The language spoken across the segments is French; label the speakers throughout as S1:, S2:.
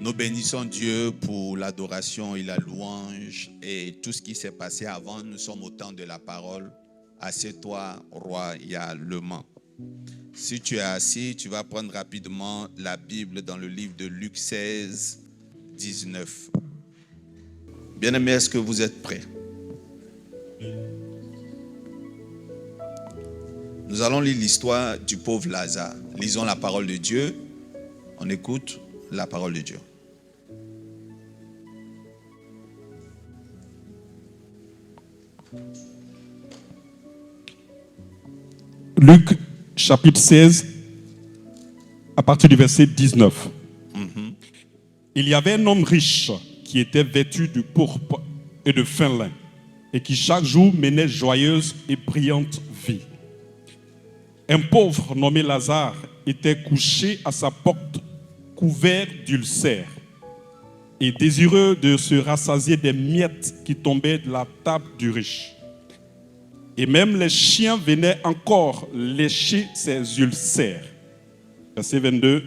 S1: Nous bénissons Dieu pour l'adoration et la louange et tout ce qui s'est passé avant. Nous sommes au temps de la parole. Assieds-toi, royalement. Si tu es assis, tu vas prendre rapidement la Bible dans le livre de Luc 16, 19. Bien-aimés, est-ce que vous êtes prêts? Nous allons lire l'histoire du pauvre Lazare. Lisons la parole de Dieu. On écoute la parole de Dieu.
S2: Luc chapitre 16, à partir du verset 19. Il y avait un homme riche qui était vêtu de pourpre et de fin lin et qui chaque jour menait joyeuse et brillante vie. Un pauvre nommé Lazare était couché à sa porte couvert d'ulcères et désireux de se rassasier des miettes qui tombaient de la table du riche. Et même les chiens venaient encore lécher ses ulcères. Verset 22.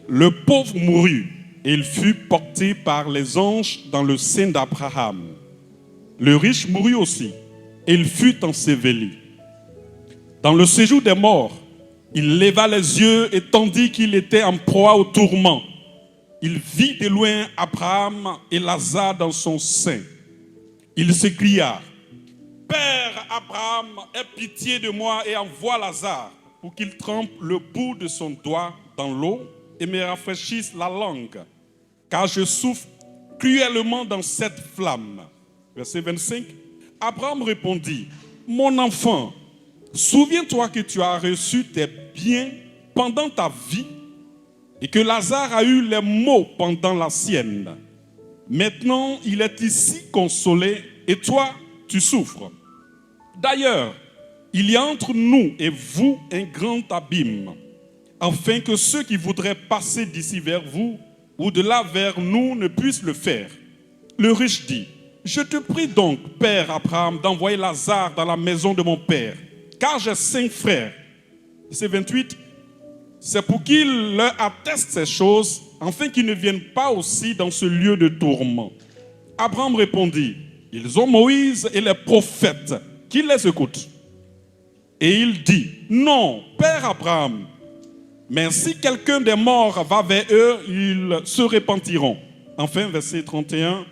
S2: Le pauvre mourut et il fut porté par les anges dans le sein d'Abraham. Le riche mourut aussi et il fut enseveli. Dans le séjour des morts, il leva les yeux et tandis qu'il était en proie au tourment, il vit de loin Abraham et Lazare dans son sein. Il s'écria: Père Abraham, aie pitié de moi et envoie Lazare pour qu'il trempe le bout de son doigt dans l'eau et me rafraîchisse la langue, car je souffre cruellement dans cette flamme. Verset 25. Abraham répondit: Mon enfant, souviens-toi que tu as reçu tes biens pendant ta vie et que Lazare a eu les maux pendant la sienne. Maintenant, il est ici consolé et toi, tu souffres. D'ailleurs, il y a entre nous et vous un grand abîme, afin que ceux qui voudraient passer d'ici vers vous ou de là vers nous ne puissent le faire. Le riche dit: Je te prie donc, Père Abraham, d'envoyer Lazare dans la maison de mon père, car j'ai 5 frères. Verset 28. C'est pour qu'il leur atteste ces choses, afin qu'ils ne viennent pas aussi dans ce lieu de tourment. Abraham répondit: Ils ont Moïse et les prophètes, qui les écoutent. Et il dit: Non, Père Abraham, mais si quelqu'un des morts va vers eux, ils se repentiront. Enfin, verset 31,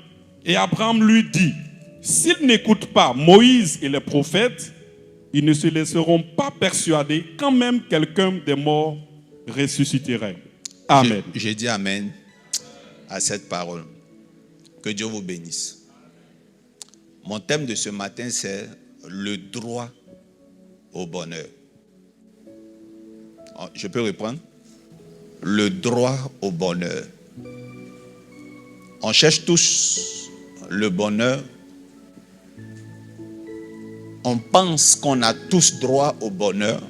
S2: et Abraham lui dit: S'ils n'écoutent pas Moïse et les prophètes, ils ne se laisseront pas persuader quand même quelqu'un des morts ressusciterait. Amen.
S1: J'ai dit amen à cette parole. Que Dieu vous bénisse. Mon thème de ce matin, c'est le droit au bonheur. Je peux reprendre? Le droit au bonheur. On cherche tous le bonheur. On pense qu'on a tous droit au bonheur.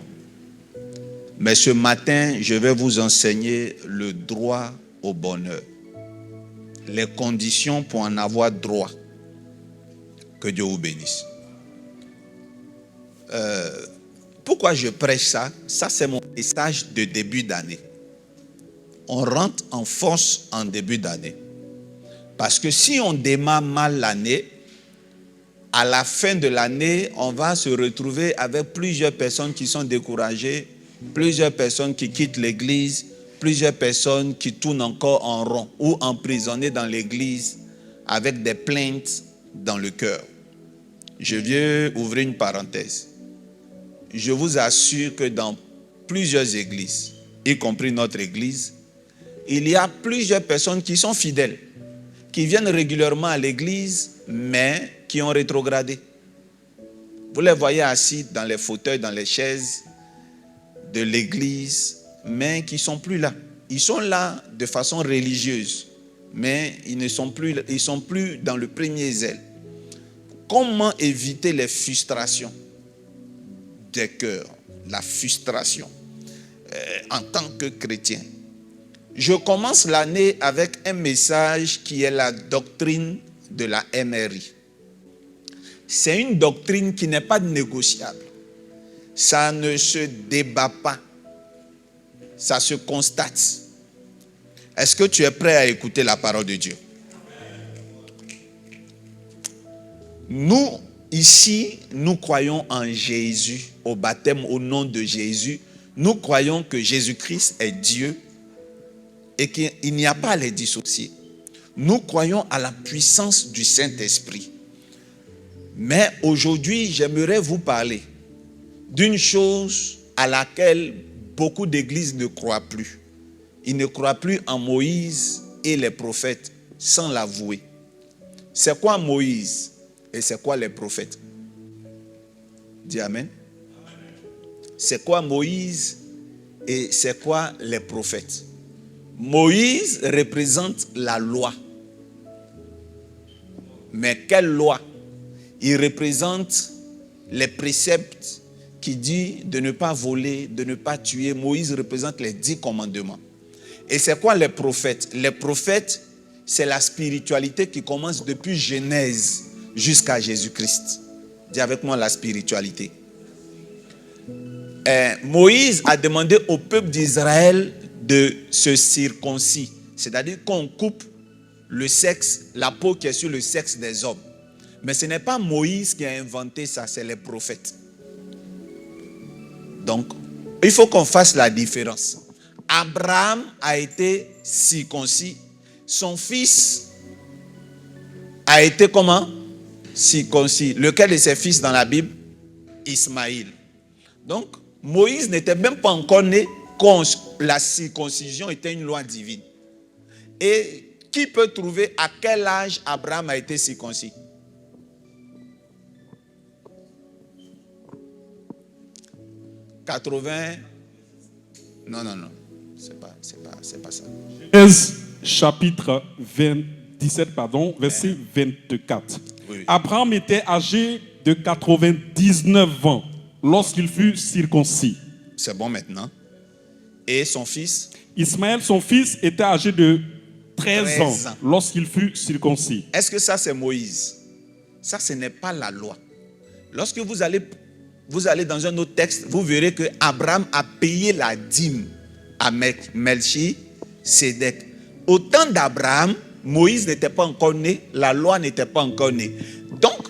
S1: Mais ce matin, je vais vous enseigner le droit au bonheur. Les conditions pour en avoir droit. Que Dieu vous bénisse. Pourquoi je prêche ça? Ça, c'est mon message de début d'année. On rentre en force en début d'année. Parce que si on démarre mal l'année, à la fin de l'année, on va se retrouver avec plusieurs personnes qui sont découragées, plusieurs personnes qui quittent l'église, plusieurs personnes qui tournent encore en rond ou emprisonnées dans l'église avec des plaintes dans le cœur. Je viens ouvrir une parenthèse. Je vous assure que dans plusieurs églises, y compris notre église, il y a plusieurs personnes qui sont fidèles, qui viennent régulièrement à l'église, mais qui ont rétrogradé. Vous les voyez assis dans les fauteuils, dans les chaises de l'église, mais qui ne sont plus là. Ils sont là de façon religieuse, mais ils ne sont plus, ils sont plus dans le premier zèle. Comment éviter les frustrations des cœurs, la frustration en tant que chrétien? Je commence l'année avec un message qui est la doctrine de la MRI. C'est une doctrine qui n'est pas négociable. Ça ne se débat pas. Ça se constate. Est-ce que tu es prêt à écouter la parole de Dieu? Nous, ici, nous croyons en Jésus, au baptême au nom de Jésus. Nous croyons que Jésus-Christ est Dieu et qu'il n'y a pas à les dissocier. Nous croyons à la puissance du Saint-Esprit. Mais aujourd'hui, j'aimerais vous parler d'une chose à laquelle beaucoup d'églises ne croient plus. Ils ne croient plus en Moïse et les prophètes sans l'avouer. C'est quoi Moïse et c'est quoi les prophètes? Dis Amen. C'est quoi Moïse et c'est quoi les prophètes? Moïse représente la loi. Mais quelle loi? Il représente les préceptes qui disent de ne pas voler, de ne pas tuer. Moïse représente les 10 commandements. Et c'est quoi les prophètes? Les prophètes, c'est la spiritualité qui commence depuis Genèse jusqu'à Jésus-Christ. Dis avec moi la spiritualité. Moïse a demandé au peuple d'Israël de se circoncire. C'est-à-dire qu'on coupe le sexe, la peau qui est sur le sexe des hommes. Mais ce n'est pas Moïse qui a inventé ça, c'est les prophètes. Donc, il faut qu'on fasse la différence. Abraham a été circoncis. Son fils a été comment? Circoncis. Lequel de ses fils dans la Bible? Ismaïl. Donc, Moïse n'était même pas encore né quand la circoncision était une loi divine. Et qui peut trouver à quel âge Abraham a été circoncis? « 80. Non. C'est pas ça.
S2: Genèse chapitre 17, verset 24.
S1: Oui.
S2: Abraham était âgé de 99 ans lorsqu'il fut circoncis.
S1: C'est bon maintenant. Et son fils?
S2: Ismaël, son fils, était âgé de 13 ans
S1: ans
S2: lorsqu'il fut circoncis.
S1: Est-ce que ça c'est Moïse? Ça, ce n'est pas la loi. Lorsque vous allez dans un autre texte, vous verrez que Abraham a payé la dîme à Melchisédek. Au temps d'Abraham, Moïse n'était pas encore né, la loi n'était pas encore née. Donc,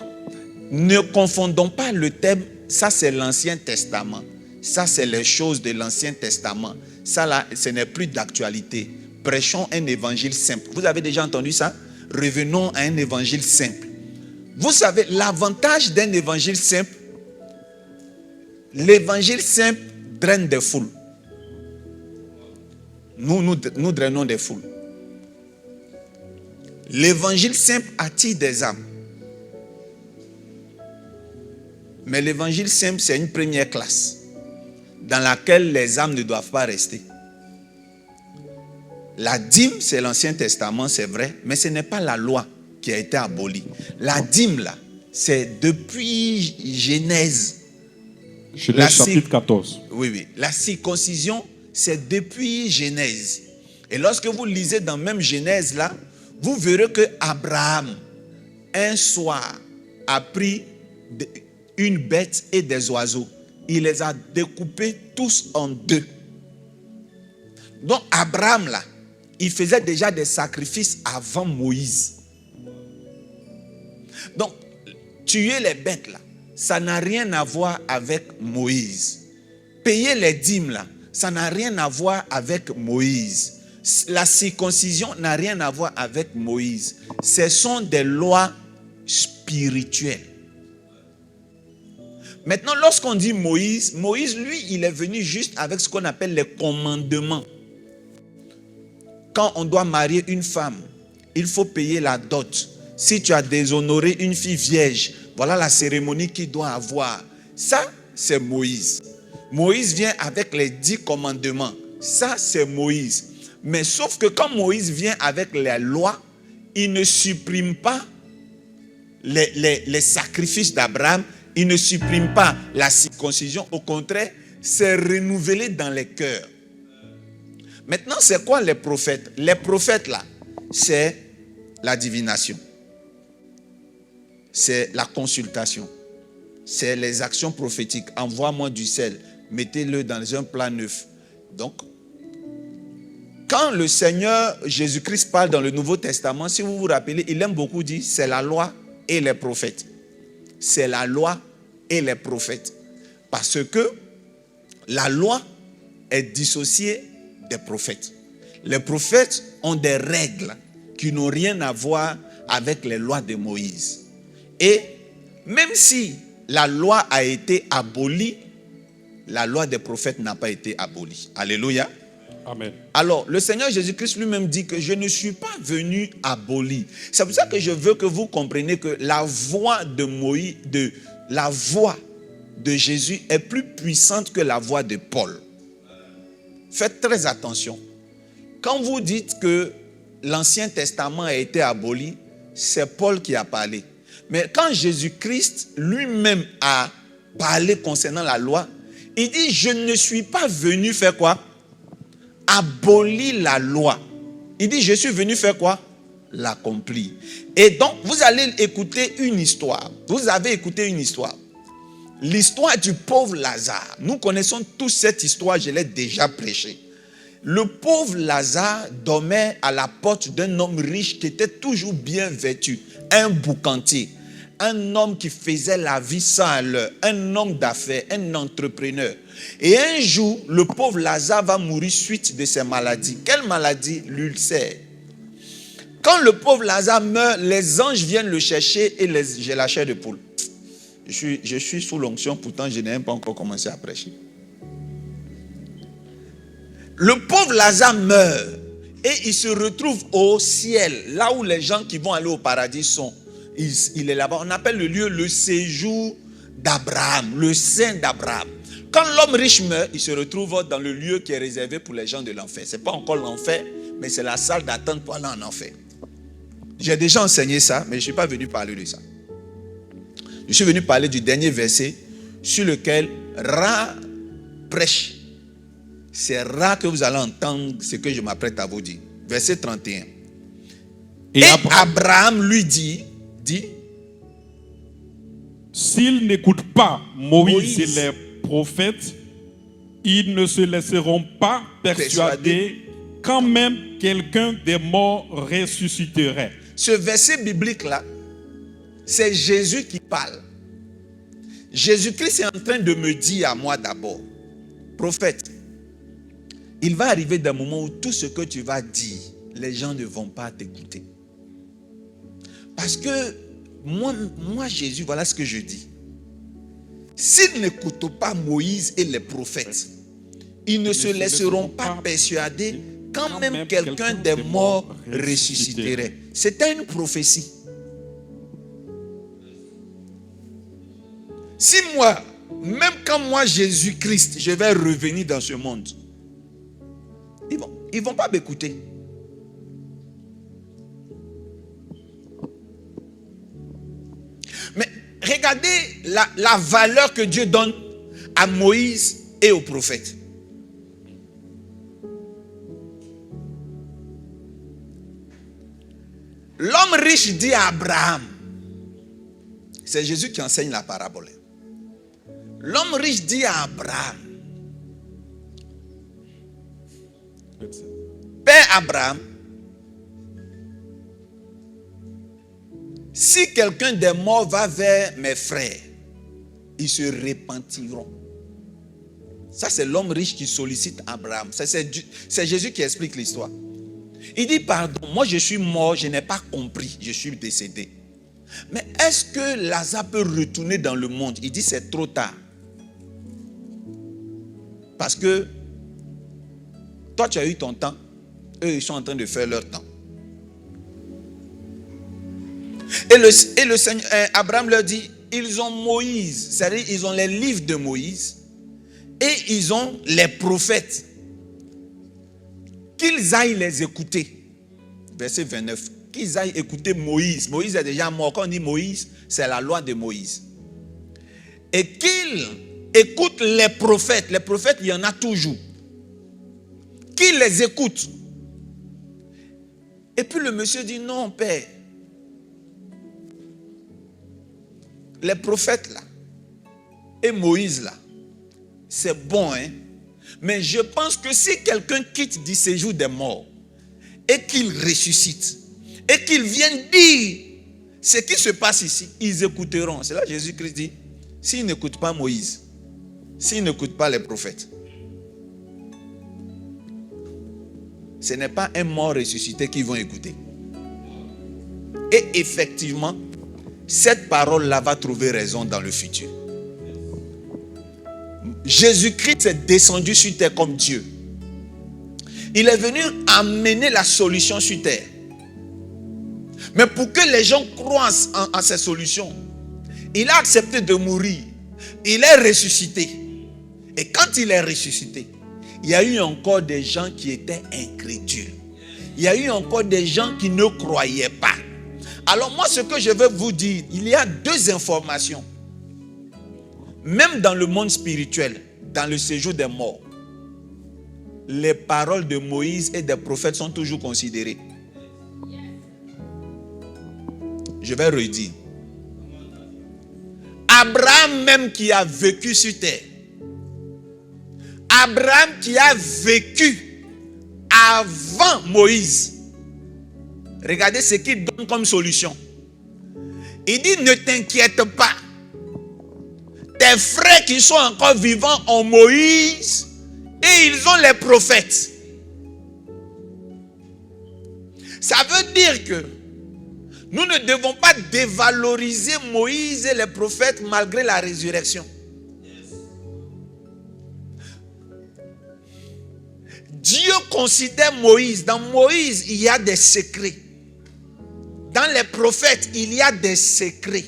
S1: ne confondons pas le thème. Ça, c'est l'Ancien Testament. Ça, c'est les choses de l'Ancien Testament. Ça, là, ce n'est plus d'actualité. Prêchons un évangile simple. Vous avez déjà entendu ça? Revenons à un évangile simple. Vous savez, l'avantage d'un évangile simple, l'évangile simple draine des foules. Nous drainons des foules. L'évangile simple attire des âmes. Mais l'évangile simple, c'est une première classe dans laquelle les âmes ne doivent pas rester. La dîme, c'est l'Ancien Testament, c'est vrai, mais ce n'est pas la loi qui a été abolie. La dîme, là, c'est depuis Genèse.
S2: Genèse chapitre 14.
S1: Oui. La circoncision, c'est depuis Genèse. Et lorsque vous lisez dans même Genèse, là, vous verrez que Abraham, un soir, a pris une bête et des oiseaux. Il les a découpés tous en deux. Donc Abraham, là, il faisait déjà des sacrifices avant Moïse. Donc, tuer les bêtes, là, ça n'a rien à voir avec Moïse. Payer les dîmes, là, ça n'a rien à voir avec Moïse. La circoncision n'a rien à voir avec Moïse. Ce sont des lois spirituelles. Maintenant, lorsqu'on dit Moïse, lui, il est venu juste avec ce qu'on appelle les commandements. Quand on doit marier une femme, il faut payer la dot. Si tu as déshonoré une fille vierge, voilà la cérémonie qu'il doit avoir. Ça, c'est Moïse. Moïse vient avec les 10 commandements. Ça, c'est Moïse. Mais sauf que quand Moïse vient avec les lois, il ne supprime pas les sacrifices d'Abraham. Il ne supprime pas la circoncision. Au contraire, c'est renouvelé dans les cœurs. Maintenant, c'est quoi les prophètes? Les prophètes, là, c'est la divination. C'est la consultation. C'est les actions prophétiques. Envoie-moi du sel. Mettez-le dans un plat neuf. Donc, Quand le Seigneur Jésus-Christ parle dans le Nouveau Testament, si vous vous rappelez, il aime beaucoup dire c'est la loi et les prophètes. C'est la loi et les prophètes. Parce que la loi est dissociée des prophètes. Les prophètes ont des règles qui n'ont rien à voir avec les lois de Moïse. Et même si la loi a été abolie, la loi des prophètes n'a pas été abolie. Alléluia.
S2: Amen.
S1: Alors, le Seigneur Jésus-Christ lui-même dit que je ne suis pas venu abolir. C'est pour ça que je veux que vous compreniez que la voix de Moïse, la voix de Jésus est plus puissante que la voix de Paul. Faites très attention. Quand vous dites que l'Ancien Testament a été aboli, c'est Paul qui a parlé. Mais quand Jésus-Christ lui-même a parlé concernant la loi, il dit, je ne suis pas venu faire quoi? Abolir la loi. Il dit, je suis venu faire quoi? L'accomplir. Et donc, vous allez écouter une histoire. Vous avez écouté une histoire. L'histoire du pauvre Lazare. Nous connaissons tous cette histoire, je l'ai déjà prêchée. Le pauvre Lazare dormait à la porte d'un homme riche qui était toujours bien vêtu, un boucantier, un homme qui faisait la vie sans l'heure, un homme d'affaires, un entrepreneur. Et un jour, le pauvre Lazare va mourir suite de ses maladies. Quelle maladie? L'ulcère. Quand le pauvre Lazare meurt, les anges viennent le chercher et j'ai la chair de poule. Je suis sous l'onction, pourtant je n'ai même pas encore commencé à prêcher. Le pauvre Lazare meurt et il se retrouve au ciel, là où les gens qui vont aller au paradis sont. Il est là-bas. On appelle le lieu le séjour d'Abraham, le sein d'Abraham. Quand l'homme riche meurt, il se retrouve dans le lieu qui est réservé pour les gens de l'enfer. Ce n'est pas encore l'enfer, mais c'est la salle d'attente pour aller en enfer. J'ai déjà enseigné ça, mais je ne suis pas venu parler de ça. Je suis venu parler du dernier verset sur lequel Ra prêche. C'est rare que vous allez entendre ce que je m'apprête à vous dire. Verset 31. Et Abraham lui dit,
S2: s'ils n'écoutent pas Moïse et les prophètes, ils ne se laisseront pas persuader quand même quelqu'un des morts ressusciterait.
S1: Ce verset biblique-là, c'est Jésus qui parle. Jésus-Christ est en train de me dire à moi d'abord, prophète, il va arriver d'un moment où tout ce que tu vas dire, les gens ne vont pas t'écouter. Parce que moi, Jésus, voilà ce que je dis. S'ils n'écoutent pas Moïse et les prophètes, ils ne se laisseront pas persuader quand même quelqu'un des morts ressusciterait. C'était une prophétie. Si moi, même quand moi, Jésus-Christ, je vais revenir dans ce monde, ils vont pas m'écouter. Mais regardez la valeur que Dieu donne à Moïse et aux prophètes. L'homme riche dit à Abraham, c'est Jésus qui enseigne la parabole. L'homme riche dit à Abraham, Père Abraham, si quelqu'un des morts va vers mes frères, ils se repentiront. Ça, c'est l'homme riche qui sollicite Abraham. C'est Jésus qui explique l'histoire. Il dit, pardon, moi je suis mort, je n'ai pas compris, je suis décédé. Mais est-ce que Lazare peut retourner dans le monde? Il dit, c'est trop tard. Parce que toi, tu as eu ton temps, eux, ils sont en train de faire leur temps. Et le Seigneur, Abraham leur dit, ils ont Moïse, c'est-à-dire ils ont les livres de Moïse et ils ont les prophètes. Qu'ils aillent les écouter. Verset 29. Qu'ils aillent écouter Moïse. Moïse est déjà mort. Quand on dit Moïse, c'est la loi de Moïse. Et qu'ils écoutent les prophètes. Les prophètes, il y en a toujours. Qu'ils les écoutent. Et puis le monsieur dit, non, père. Les prophètes là, et Moïse là, c'est bon, hein. Mais je pense que si quelqu'un quitte du séjour des morts et qu'il ressuscite et qu'il vienne dire ce qui se passe ici, ils écouteront. C'est là que Jésus-Christ dit, s'ils n'écoutent pas Moïse, s'ils n'écoutent pas les prophètes, ce n'est pas un mort ressuscité qu'ils vont écouter. Et effectivement, cette parole-là va trouver raison dans le futur. Jésus-Christ est descendu sur terre comme Dieu. Il est venu amener la solution sur terre. Mais pour que les gens croient en ces solutions, il a accepté de mourir. Il est ressuscité. Et quand il est ressuscité, il y a eu encore des gens qui étaient incrédules. Il y a eu encore des gens qui ne croyaient pas. Alors moi, ce que je veux vous dire, il y a deux informations. Même dans le monde spirituel, dans le séjour des morts, les paroles de Moïse et des prophètes sont toujours considérées. Je vais redire. Abraham même qui a vécu sur terre, Abraham qui a vécu avant Moïse, regardez ce qu'il donne comme solution. Il dit, ne t'inquiète pas. Tes frères qui sont encore vivants ont Moïse et ils ont les prophètes. Ça veut dire que nous ne devons pas dévaloriser Moïse et les prophètes malgré la résurrection. Dieu considère Moïse. Dans Moïse, il y a des secrets. Dans les prophètes, il y a des secrets.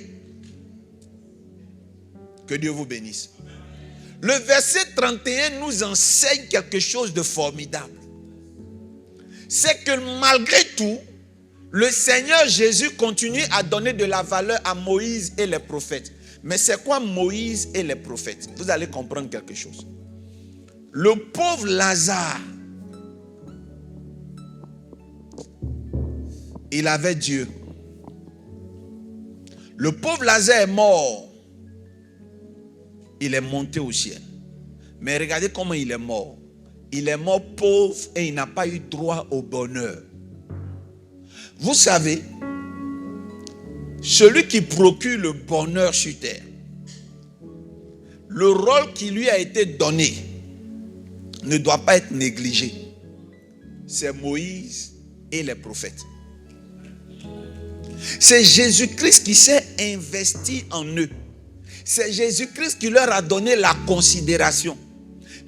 S1: Que Dieu vous bénisse. Le verset 31 nous enseigne quelque chose de formidable. C'est que malgré tout, le Seigneur Jésus continue à donner de la valeur à Moïse et les prophètes. Mais c'est quoi Moïse et les prophètes? Vous allez comprendre quelque chose. Le pauvre Lazare, il avait Dieu. Le pauvre Lazare est mort. Il est monté au ciel. Mais regardez comment il est mort. Il est mort pauvre et il n'a pas eu droit au bonheur. Vous savez, celui qui procure le bonheur sur terre, le rôle qui lui a été donné ne doit pas être négligé. C'est Moïse et les prophètes. C'est Jésus-Christ qui s'est investi en eux. C'est Jésus-Christ qui leur a donné la considération.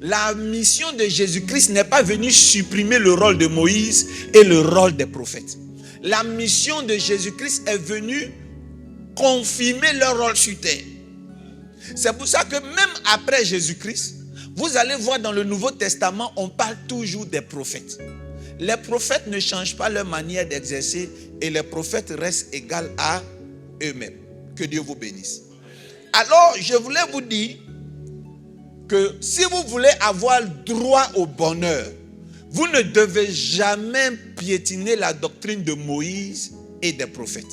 S1: La mission de Jésus-Christ n'est pas venue supprimer le rôle de Moïse et le rôle des prophètes. La mission de Jésus-Christ est venue confirmer leur rôle sur terre. C'est pour ça que même après Jésus-Christ, vous allez voir dans le Nouveau Testament, on parle toujours des prophètes. Les prophètes ne changent pas leur manière d'exercer et les prophètes restent égaux à eux-mêmes. Que Dieu vous bénisse. Alors, je voulais vous dire que si vous voulez avoir droit au bonheur, vous ne devez jamais piétiner la doctrine de Moïse et des prophètes.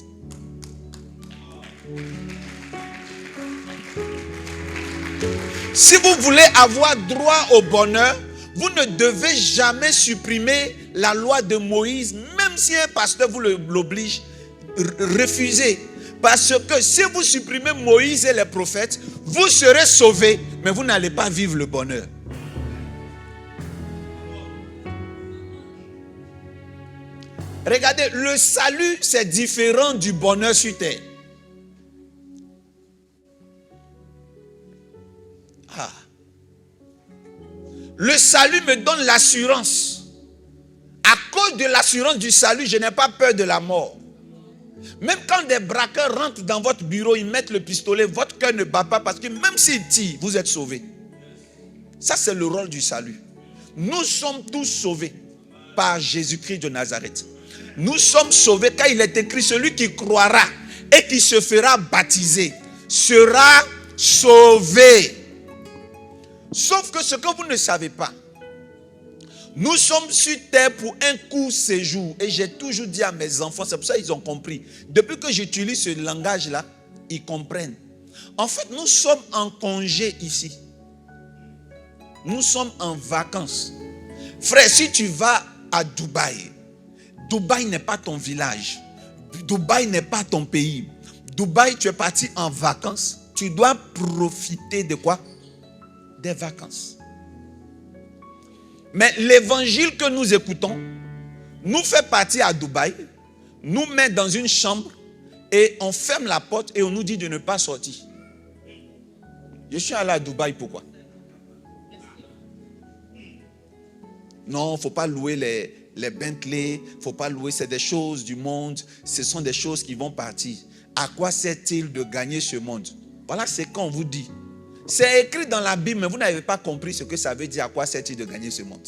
S1: Si vous voulez avoir droit au bonheur, vous ne devez jamais supprimer la loi de Moïse, même si un pasteur vous l'oblige, refusez. Parce que si vous supprimez Moïse et les prophètes, vous serez sauvés, mais vous n'allez pas vivre le bonheur. Regardez, le salut, c'est différent du bonheur sur terre. Le salut me donne l'assurance. À cause de l'assurance du salut, je n'ai pas peur de la mort. Même quand des braqueurs rentrent dans votre bureau, ils mettent le pistolet, votre cœur ne bat pas parce que même s'ils tirent, vous êtes sauvés. Ça, c'est le rôle du salut. Nous sommes tous sauvés par Jésus-Christ de Nazareth. Nous sommes sauvés car il est écrit, celui qui croira et qui se fera baptiser sera sauvé. Sauf que ce que vous ne savez pas, nous sommes sur terre pour un court séjour. Et j'ai toujours dit à mes enfants, c'est pour ça qu'ils ont compris. Depuis que j'utilise ce langage-là, ils comprennent. En fait, nous sommes en congé ici. Nous sommes en vacances. Frère, si tu vas à Dubaï, Dubaï n'est pas ton village. Dubaï n'est pas ton pays. Dubaï, tu es parti en vacances. Tu dois profiter de quoi? Des vacances. Mais l'évangile que nous écoutons nous fait partir à Dubaï, nous met dans une chambre et on ferme la porte et on nous dit de ne pas sortir. Je suis allé à Dubaï, pourquoi? Non, il ne faut pas louer les Bentley, il ne faut pas louer, c'est des choses du monde, ce sont des choses qui vont partir. À quoi sert-il de gagner ce monde? Voilà, c'est quand on vous dit. C'est écrit dans la Bible, mais vous n'avez pas compris ce que ça veut dire, à quoi sert-il de gagner ce monde.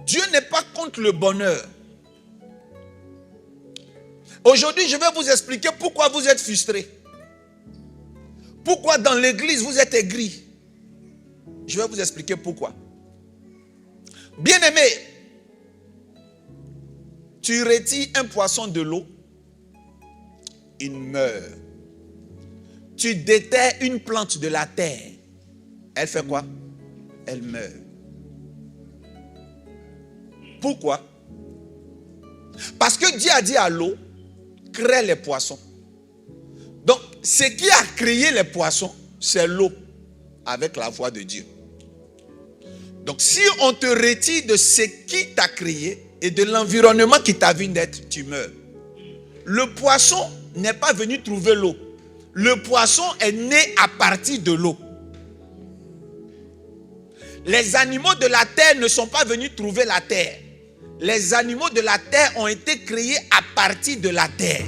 S1: Dieu n'est pas contre le bonheur. Aujourd'hui, je vais vous expliquer pourquoi vous êtes frustrés. Pourquoi dans l'église vous êtes aigris. Je vais vous expliquer pourquoi. Bien-aimé, tu retires un poisson de l'eau, il meurt. Tu déterres une plante de la terre, elle fait quoi? Elle meurt. Pourquoi? Parce que Dieu a dit à l'eau, crée les poissons. Donc, ce qui a créé les poissons, c'est l'eau, avec la voix de Dieu. Donc, si on te retire de ce qui t'a créé et de l'environnement qui t'a vu naître, tu meurs. Le poisson n'est pas venu trouver l'eau. Le poisson est né à partir de l'eau. Les animaux de la terre ne sont pas venus trouver la terre. Les animaux de la terre ont été créés à partir de la terre.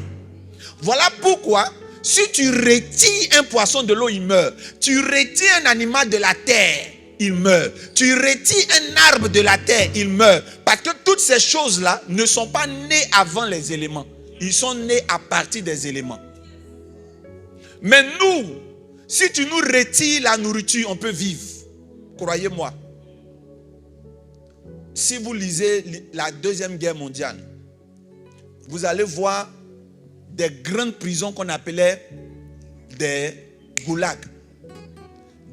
S1: Voilà pourquoi, si tu retires un poisson de l'eau, il meurt. Tu retires un animal de la terre, il meurt. Tu retires un arbre de la terre, il meurt. Parce que toutes ces choses-là ne sont pas nées avant les éléments. Ils sont nés à partir des éléments. Mais nous, si tu nous retires la nourriture, on peut vivre. Croyez-moi. Si vous lisez la Deuxième Guerre mondiale, vous allez voir des grandes prisons qu'on appelait des goulags.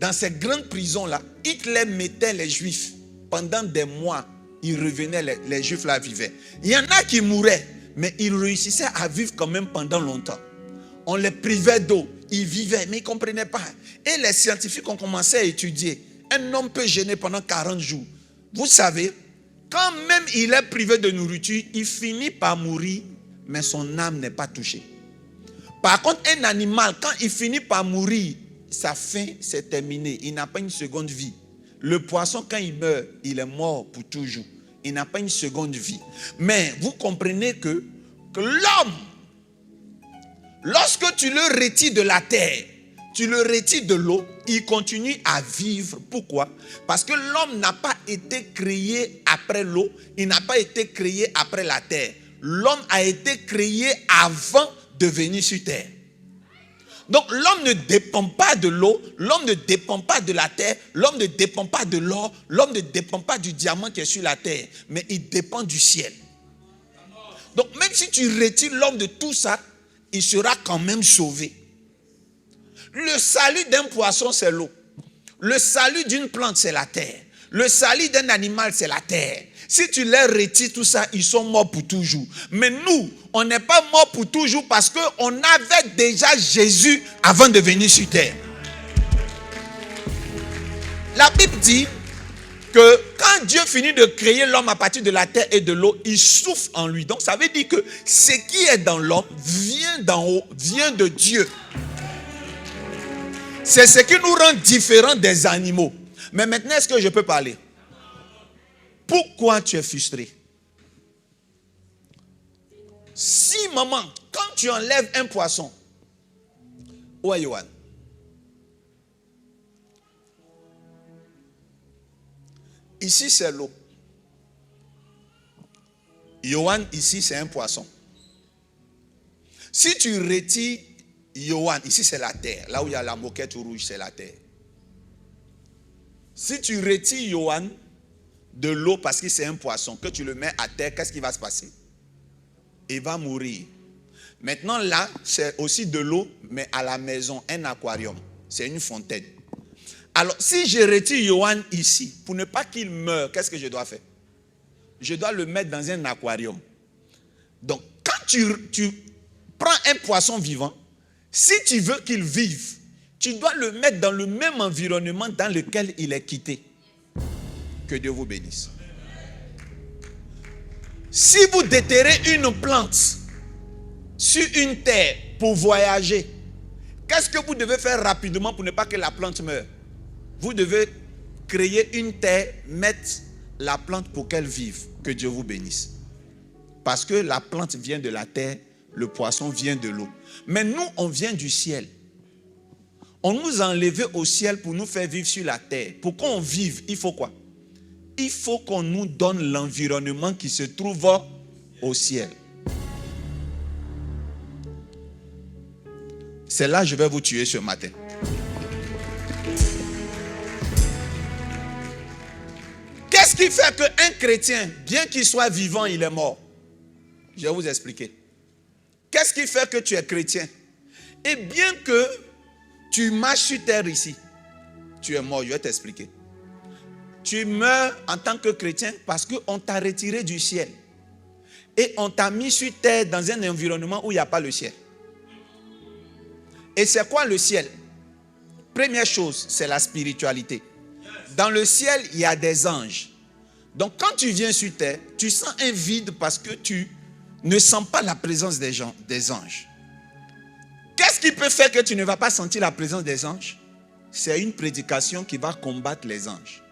S1: Dans ces grandes prisons-là, Hitler mettait les Juifs. Pendant des mois, ils revenaient, les Juifs là vivaient. Il y en a qui mouraient, mais ils réussissaient à vivre quand même pendant longtemps. On les privait d'eau, ils vivaient, mais ils ne comprenaient pas. Et les scientifiques ont commencé à étudier. Un homme peut jeûner pendant 40 jours. Vous savez, quand même il est privé de nourriture, il finit par mourir, mais son âme n'est pas touchée. Par contre, un animal, quand il finit par mourir, sa fin, c'est terminé. Il n'a pas une seconde vie. Le poisson, quand il meurt, il est mort pour toujours. Il n'a pas une seconde vie. Mais vous comprenez que l'homme, lorsque tu le retires de la terre, tu le retires de l'eau, il continue à vivre. Pourquoi? Parce que l'homme n'a pas été créé après l'eau, il n'a pas été créé après la terre. L'homme a été créé avant de venir sur terre. Donc l'homme ne dépend pas de l'eau, l'homme ne dépend pas de la terre, l'homme ne dépend pas de l'or, l'homme ne dépend pas du diamant qui est sur la terre, mais il dépend du ciel. Donc même si tu retires l'homme de tout ça, il sera quand même sauvé. Le salut d'un poisson, c'est l'eau. Le salut d'une plante, c'est la terre. Le salut d'un animal, c'est la terre. Si tu les retires tout ça, ils sont morts pour toujours. Mais nous, on n'est pas morts pour toujours parce qu'on avait déjà Jésus avant de venir sur terre. La Bible dit que quand Dieu finit de créer l'homme à partir de la terre et de l'eau, il souffle en lui. Donc ça veut dire que ce qui est dans l'homme vient d'en haut, vient de Dieu. C'est ce qui nous rend différents des animaux. Mais maintenant, est-ce que je peux parler? Pourquoi tu es frustré? Si, maman, quand tu enlèves un poisson, où est Yohan? Ici, c'est l'eau. Yohan, ici, c'est un poisson. Si tu retires Yohan, ici, c'est la terre. Là où il y a la moquette rouge, c'est la terre. Si tu retires Yohan de l'eau parce que c'est un poisson, que tu le mets à terre, qu'est-ce qui va se passer? Il va mourir. Maintenant là, c'est aussi de l'eau, mais à la maison, un aquarium. C'est une fontaine. Alors, si je retire Johan ici, pour ne pas qu'il meure, qu'est-ce que je dois faire? Je dois le mettre dans un aquarium. Donc, quand tu prends un poisson vivant, si tu veux qu'il vive, tu dois le mettre dans le même environnement dans lequel il est quitté. Que Dieu vous bénisse. Si vous déterrez une plante sur une terre pour voyager, qu'est-ce que vous devez faire rapidement pour ne pas que la plante meure? Vous devez créer une terre, mettre la plante pour qu'elle vive. Que Dieu vous bénisse. Parce que la plante vient de la terre, le poisson vient de l'eau. Mais nous, on vient du ciel. On nous a enlevés au ciel pour nous faire vivre sur la terre. Pour qu'on vive, il faut quoi? Il faut qu'on nous donne l'environnement qui se trouve au ciel. C'est là que je vais vous tuer ce matin. Qu'est-ce qui fait qu'un chrétien, bien qu'il soit vivant, il est mort? Je vais vous expliquer. Qu'est-ce qui fait que tu es chrétien? Et bien que tu marches sur terre ici, tu es mort, je vais t'expliquer. Tu meurs en tant que chrétien parce qu'on t'a retiré du ciel. Et on t'a mis sur terre dans un environnement où il n'y a pas le ciel. Et c'est quoi le ciel? Première chose, c'est la spiritualité. Dans le ciel, il y a des anges. Donc quand tu viens sur terre, tu sens un vide parce que tu ne sens pas la présence des anges. Qu'est-ce qui peut faire que tu ne vas pas sentir la présence des anges? C'est une prédication qui va combattre les anges.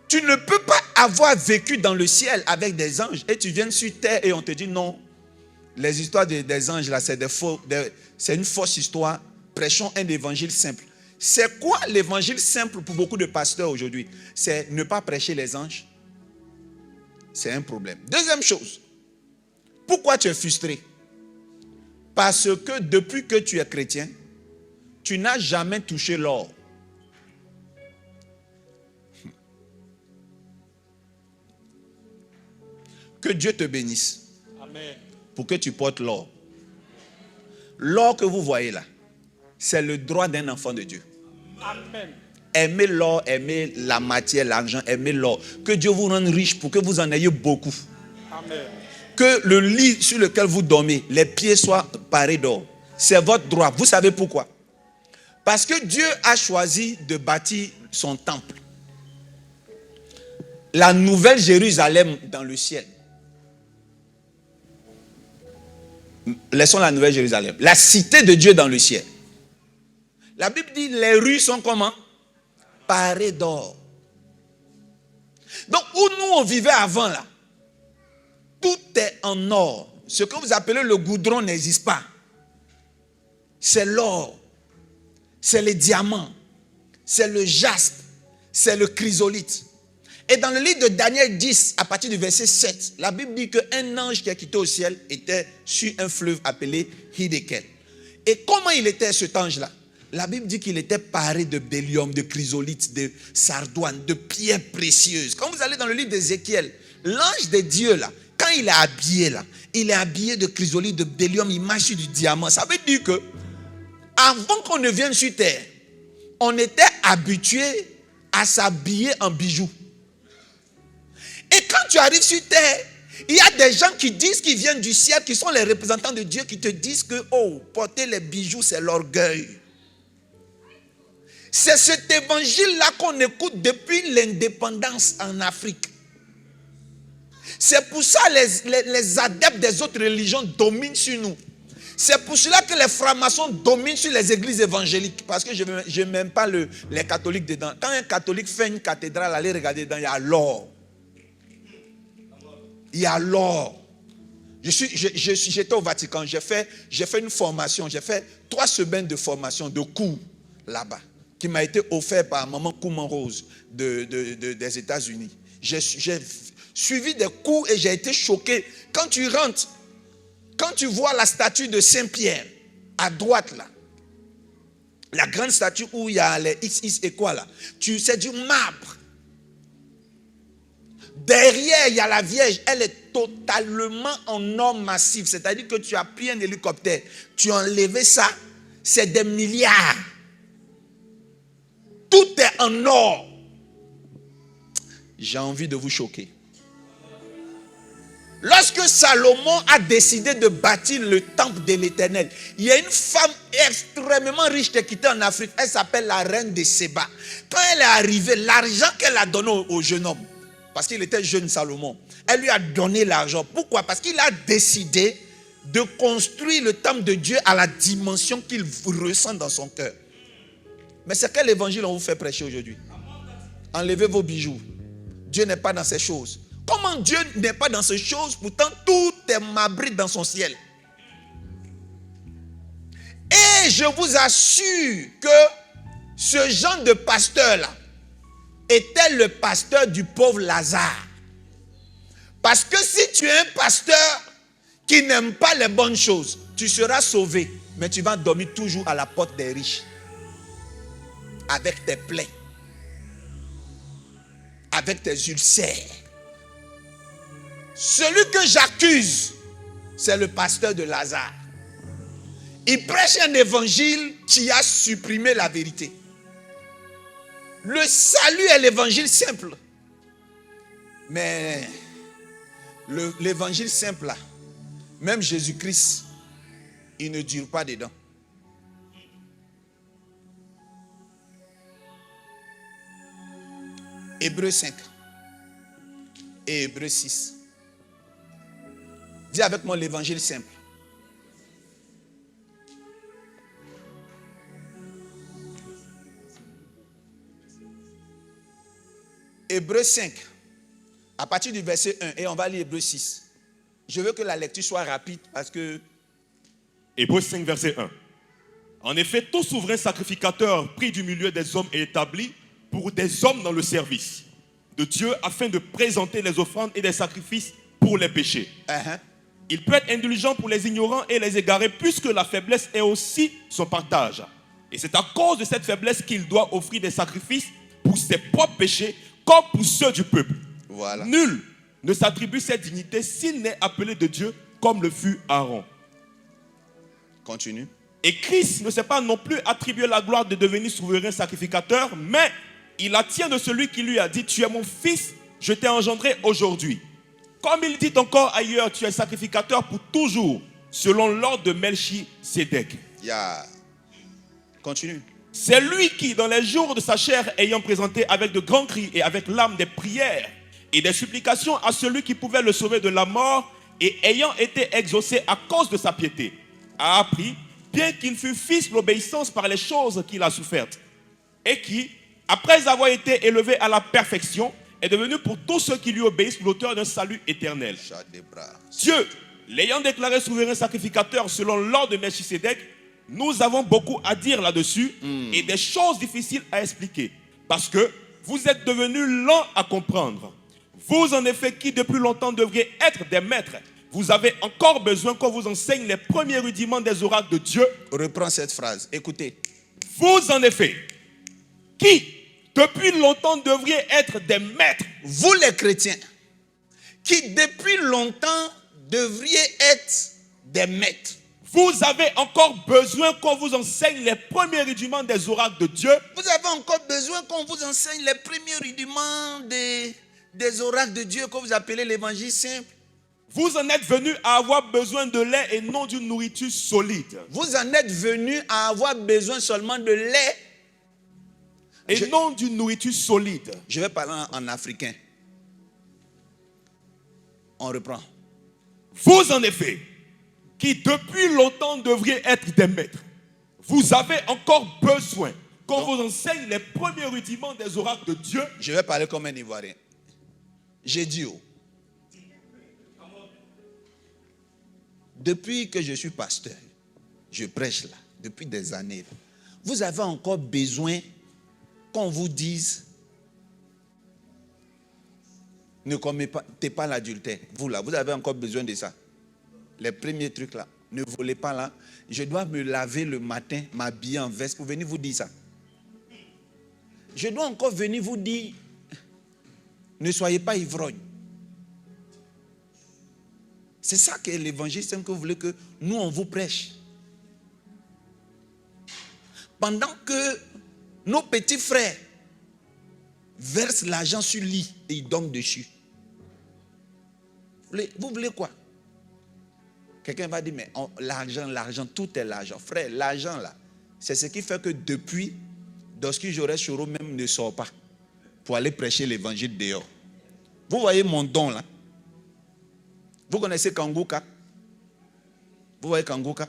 S1: Tu ne peux pas avoir vécu dans le ciel avec des anges et tu viens sur terre et on te dit non. Les histoires des anges là, c'est une fausse histoire. Prêchons un évangile simple. C'est quoi l'évangile simple pour beaucoup de pasteurs aujourd'hui? C'est ne pas prêcher les anges. C'est un problème. Deuxième chose, pourquoi tu es frustré? Parce que depuis que tu es chrétien, tu n'as jamais touché l'or. Que Dieu te bénisse.
S2: Amen.
S1: Pour que tu portes l'or. L'or que vous voyez là, c'est le droit d'un enfant de Dieu.
S2: Amen.
S1: Aimez l'or, aimez la matière, l'argent, aimez l'or. Que Dieu vous rende riche pour que vous en ayez beaucoup.
S2: Amen.
S1: Que le lit sur lequel vous dormez, les pieds soient parés d'or. C'est votre droit. Vous savez pourquoi? Parce que Dieu a choisi de bâtir son temple. La nouvelle Jérusalem dans le ciel. Laissons la nouvelle Jérusalem. La cité de Dieu dans le ciel. La Bible dit les rues sont comment? Parées d'or. Donc où nous on vivait avant là, tout est en or. Ce que vous appelez le goudron n'existe pas. C'est l'or. C'est les diamants. C'est le jaspe. C'est le chrysolite. Et dans le livre de Daniel 10, à partir du verset 7, la Bible dit qu'un ange qui a quitté au ciel était sur un fleuve appelé Hiddekel. Et comment il était cet ange-là? La Bible dit qu'il était paré de bdellium, de chrysolite, de sardoine, de pierres précieuses. Quand vous allez dans le livre d'Ézéchiel, l'ange de Dieu là, quand il est habillé là, il est habillé de chrysolite, de bdellium, il marche sur du diamant. Ça veut dire que avant qu'on ne vienne sur terre, on était habitué à s'habiller en bijoux. Et quand tu arrives sur terre, il y a des gens qui disent qu'ils viennent du ciel, qui sont les représentants de Dieu, qui te disent que, oh, porter les bijoux, c'est l'orgueil. C'est cet évangile-là qu'on écoute depuis l'indépendance en Afrique. C'est pour ça que les adeptes des autres religions dominent sur nous. C'est pour cela que les francs-maçons dominent sur les églises évangéliques. Parce que je n'aime pas les catholiques dedans. Quand un catholique fait une cathédrale, allez regarder dedans, il y a l'or. Il y a l'or. J'étais au Vatican, j'ai fait une formation, j'ai fait 3 semaines de formation, de cours là-bas, qui m'a été offert par maman Kouman Rose des États-Unis. J'ai suivi des cours et j'ai été choqué. Quand tu rentres, quand tu vois la statue de Saint-Pierre, à droite là, la grande statue où il y a les XX et quoi là, c'est du marbre. Derrière, il y a la Vierge. Elle est totalement en or massif. C'est-à-dire que tu as pris un hélicoptère, tu as enlevé ça, c'est des milliards. tout est en or. J'ai envie de vous choquer. Lorsque Salomon a décidé de bâtir le temple de l'Éternel, il y a une femme extrêmement riche qui était en Afrique. Elle s'appelle la reine de Séba. Quand elle est arrivée, l'argent qu'elle a donné au jeune homme, parce qu'il était jeune Salomon, elle lui a donné l'argent. Pourquoi? Parce qu'il a décidé de construire le temple de Dieu à la dimension qu'il ressent dans son cœur. Mais c'est quel évangile on vous fait prêcher aujourd'hui? Enlevez vos bijoux. Dieu n'est pas dans ces choses. Comment Dieu n'est pas dans ces choses? Pourtant, tout est mabri dans son ciel. Et je vous assure que ce genre de pasteur-là était le pasteur du pauvre Lazare. Parce que si tu es un pasteur qui n'aime pas les bonnes choses, tu seras sauvé, mais tu vas dormir toujours à la porte des riches. Avec tes plaies. Avec tes ulcères. Celui que j'accuse, c'est le pasteur de Lazare. Il prêche un évangile qui a supprimé la vérité. Le salut est l'évangile simple. Mais l'évangile simple là, même Jésus-Christ, il ne dure pas dedans. Hébreux 5 et Hébreux 6. Dis avec moi l'évangile simple. Hébreux 5, à partir du verset 1, et on va lire Hébreux 6. Je veux que la lecture soit rapide parce que...
S3: Hébreux 5, verset 1. En effet, tout souverain sacrificateur pris du milieu des hommes est établi pour des hommes dans le service de Dieu afin de présenter les offrandes et les sacrifices pour les péchés. Il peut être indulgent pour les ignorants et les égarés puisque la faiblesse est aussi son partage. Et c'est à cause de cette faiblesse qu'il doit offrir des sacrifices pour ses propres péchés comme pour ceux du peuple.
S1: Voilà.
S3: Nul ne s'attribue cette dignité s'il n'est appelé de Dieu comme le fut Aaron.
S1: Continue.
S3: Et Christ ne s'est pas non plus attribué la gloire de devenir souverain sacrificateur, mais il la tient de celui qui lui a dit: tu es mon fils, je t'ai engendré aujourd'hui. Comme il dit encore ailleurs, tu es sacrificateur pour toujours, selon l'ordre de Melchisédek.
S1: Continue.
S3: C'est lui qui, dans les jours de sa chair, ayant présenté avec de grands cris et avec l'âme des prières et des supplications à celui qui pouvait le sauver de la mort, et ayant été exaucé à cause de sa piété, a appris, bien qu'il fût fils, l'obéissance par les choses qu'il a souffertes, et qui, après avoir été élevé à la perfection, est devenu pour tous ceux qui lui obéissent l'auteur d'un salut éternel. Dieu, l'ayant déclaré souverain sacrificateur selon l'ordre de Melchisédek, nous avons beaucoup à dire là-dessus et des choses difficiles à expliquer. Parce que vous êtes devenus lents à comprendre. Vous, en effet, qui depuis longtemps devriez être des maîtres, vous avez encore besoin qu'on vous enseigne les premiers rudiments des oracles de Dieu.
S1: Reprends cette phrase. Écoutez.
S3: Vous, en effet, qui depuis longtemps devriez être des maîtres.
S1: Vous, les chrétiens, qui depuis longtemps devriez être des maîtres.
S3: Vous avez encore besoin qu'on vous enseigne les premiers rudiments des oracles de Dieu.
S1: Vous avez encore besoin qu'on vous enseigne les premiers rudiments des oracles de Dieu que vous appelez l'évangile simple.
S3: Vous en êtes venus à avoir besoin de lait et non d'une nourriture solide.
S1: Vous en êtes venus à avoir besoin seulement de lait
S3: et non d'une nourriture solide.
S1: Je vais parler en africain. On reprend.
S3: Vous, en effet, qui depuis longtemps devriez être des maîtres, vous avez encore besoin qu'on vous enseigne les premiers rudiments des oracles de Dieu.
S1: Je vais parler comme un Ivoirien. J'ai dit, depuis que je suis pasteur, je prêche là, depuis des années, vous avez encore besoin qu'on vous dise: ne commettez pas l'adultère. Vous là, vous avez encore besoin de ça. Les premiers trucs là, ne volez pas là. Je dois me laver le matin, m'habiller en veste pour venir vous dire ça. Je dois encore venir vous dire: ne soyez pas ivrognes. C'est ça que l'évangile simple que vous voulez que nous on vous prêche. Pendant que nos petits frères verse l'argent sur le lit et il dorme dessus. Vous voulez quoi? Quelqu'un va dire, mais l'argent, tout est l'argent. Frère, l'argent là, c'est ce qui fait que depuis, lorsque j'aurais Choro même ne sort pas pour aller prêcher l'évangile dehors. Vous voyez mon don là? Vous connaissez Kanguka? Vous voyez Kanguka?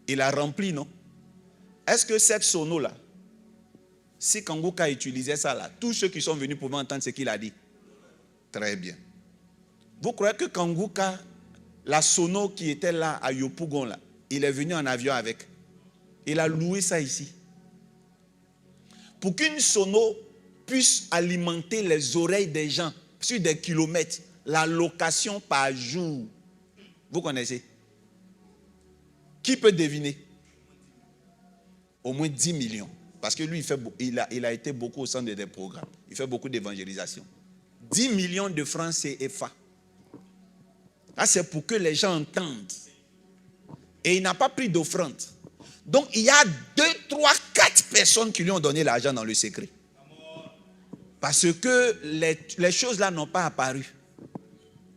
S1: Il a rempli, non? Est-ce que cette sono là, si Kanguka utilisait ça là, tous ceux qui sont venus pouvaient entendre ce qu'il a dit? Très bien. Vous croyez que Kanguka, la sono qui était là à Yopougon là, il est venu en avion avec? Il a loué ça ici. Pour qu'une sono puisse alimenter les oreilles des gens sur des kilomètres, la location par jour, vous connaissez? Qui peut deviner? Au moins 10 millions. Parce que lui, il a été beaucoup au centre des programmes. Il fait beaucoup d'évangélisation. 10 millions de francs CFA. Là, c'est pour que les gens entendent. Et il n'a pas pris d'offrande. Donc, il y a 2, 3, 4 personnes qui lui ont donné l'argent dans le secret. Parce que les choses là n'ont pas apparu.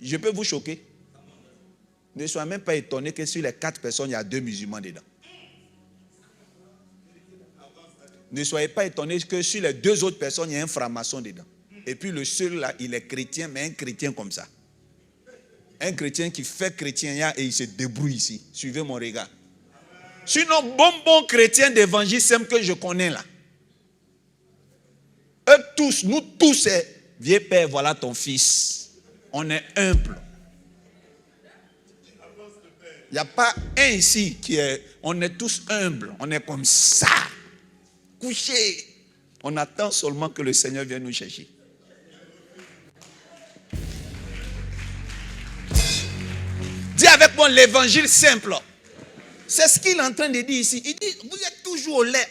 S1: Je peux vous choquer. Ne soyez même pas étonné que sur les 4 personnes, il y a 2 musulmans dedans. Ne soyez pas étonné que sur les 2 autres personnes, il y a un franc-maçon dedans. Et puis le seul là, il est chrétien, mais un chrétien comme ça. Un chrétien qui fait chrétien et il se débrouille ici. Suivez mon regard. Sinon, bon chrétien d'évangile simple que je connais là. Eux tous, nous tous, vieux père, voilà ton fils. On est humble. Il n'y a pas un ici qui est... On est tous humbles. On est comme ça. Couché. On attend seulement que le Seigneur vienne nous chercher. Dis avec moi l'évangile simple. C'est ce qu'il est en train de dire ici. Il dit, vous êtes toujours au lait.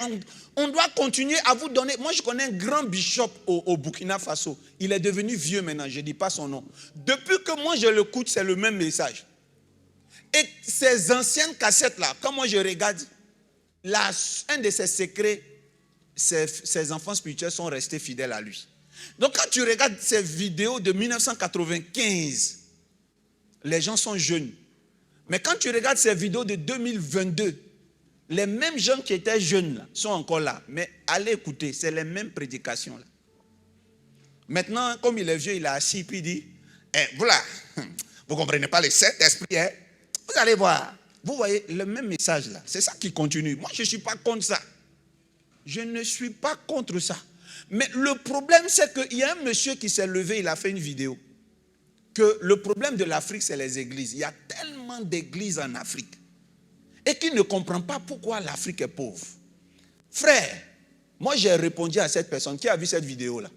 S1: On doit continuer à vous donner. Moi, je connais un grand bishop au Burkina Faso. Il est devenu vieux maintenant. Je ne dis pas son nom. Depuis que moi, je l'écoute, c'est le même message. Et ces anciennes cassettes-là, quand moi je regarde, un de ses secrets, ses enfants spirituels sont restés fidèles à lui. Donc quand tu regardes ces vidéos de 1995, les gens sont jeunes. Mais quand tu regardes ces vidéos de 2022, les mêmes gens qui étaient jeunes là, sont encore là. Mais allez écouter, c'est les mêmes prédications là. Maintenant, comme il est vieux, il est assis puis il dit, voilà, vous ne comprenez pas les 7 esprits, hein? Vous allez voir. Vous voyez le même message là. C'est ça qui continue. Moi, je ne suis pas contre ça. Je ne suis pas contre ça. Mais le problème, c'est qu'il y a un monsieur qui s'est levé, il a fait une vidéo. Que le problème de l'Afrique, c'est les églises. Il y a tellement d'églises en Afrique. Et qui ne comprend pas pourquoi l'Afrique est pauvre. Frère, moi j'ai répondu à cette personne qui a vu cette vidéo là.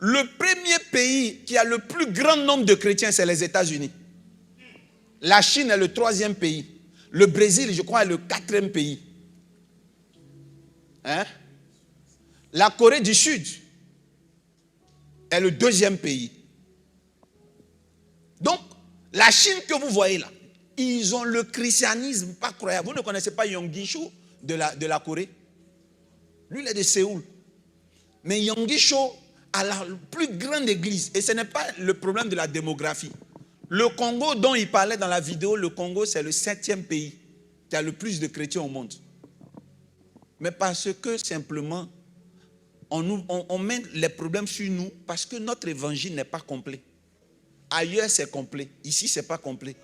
S1: Le premier pays qui a le plus grand nombre de chrétiens, c'est les États-Unis. La Chine est le 3e pays. Le Brésil, je crois, est le 4e pays. Hein? La Corée du Sud est le 2e pays. Donc, la Chine que vous voyez là, ils ont le christianisme pas croyable. Vous ne connaissez pas Yonggi Cho de la Corée? Lui, il est de Séoul. Mais Yonggi Cho a la plus grande église. Et ce n'est pas le problème de la démographie. Le Congo dont il parlait dans la vidéo, le Congo c'est le 7e pays qui a le plus de chrétiens au monde. Mais parce que simplement, on met les problèmes sur nous parce que notre évangile n'est pas complet. Ailleurs c'est complet, ici c'est pas complet.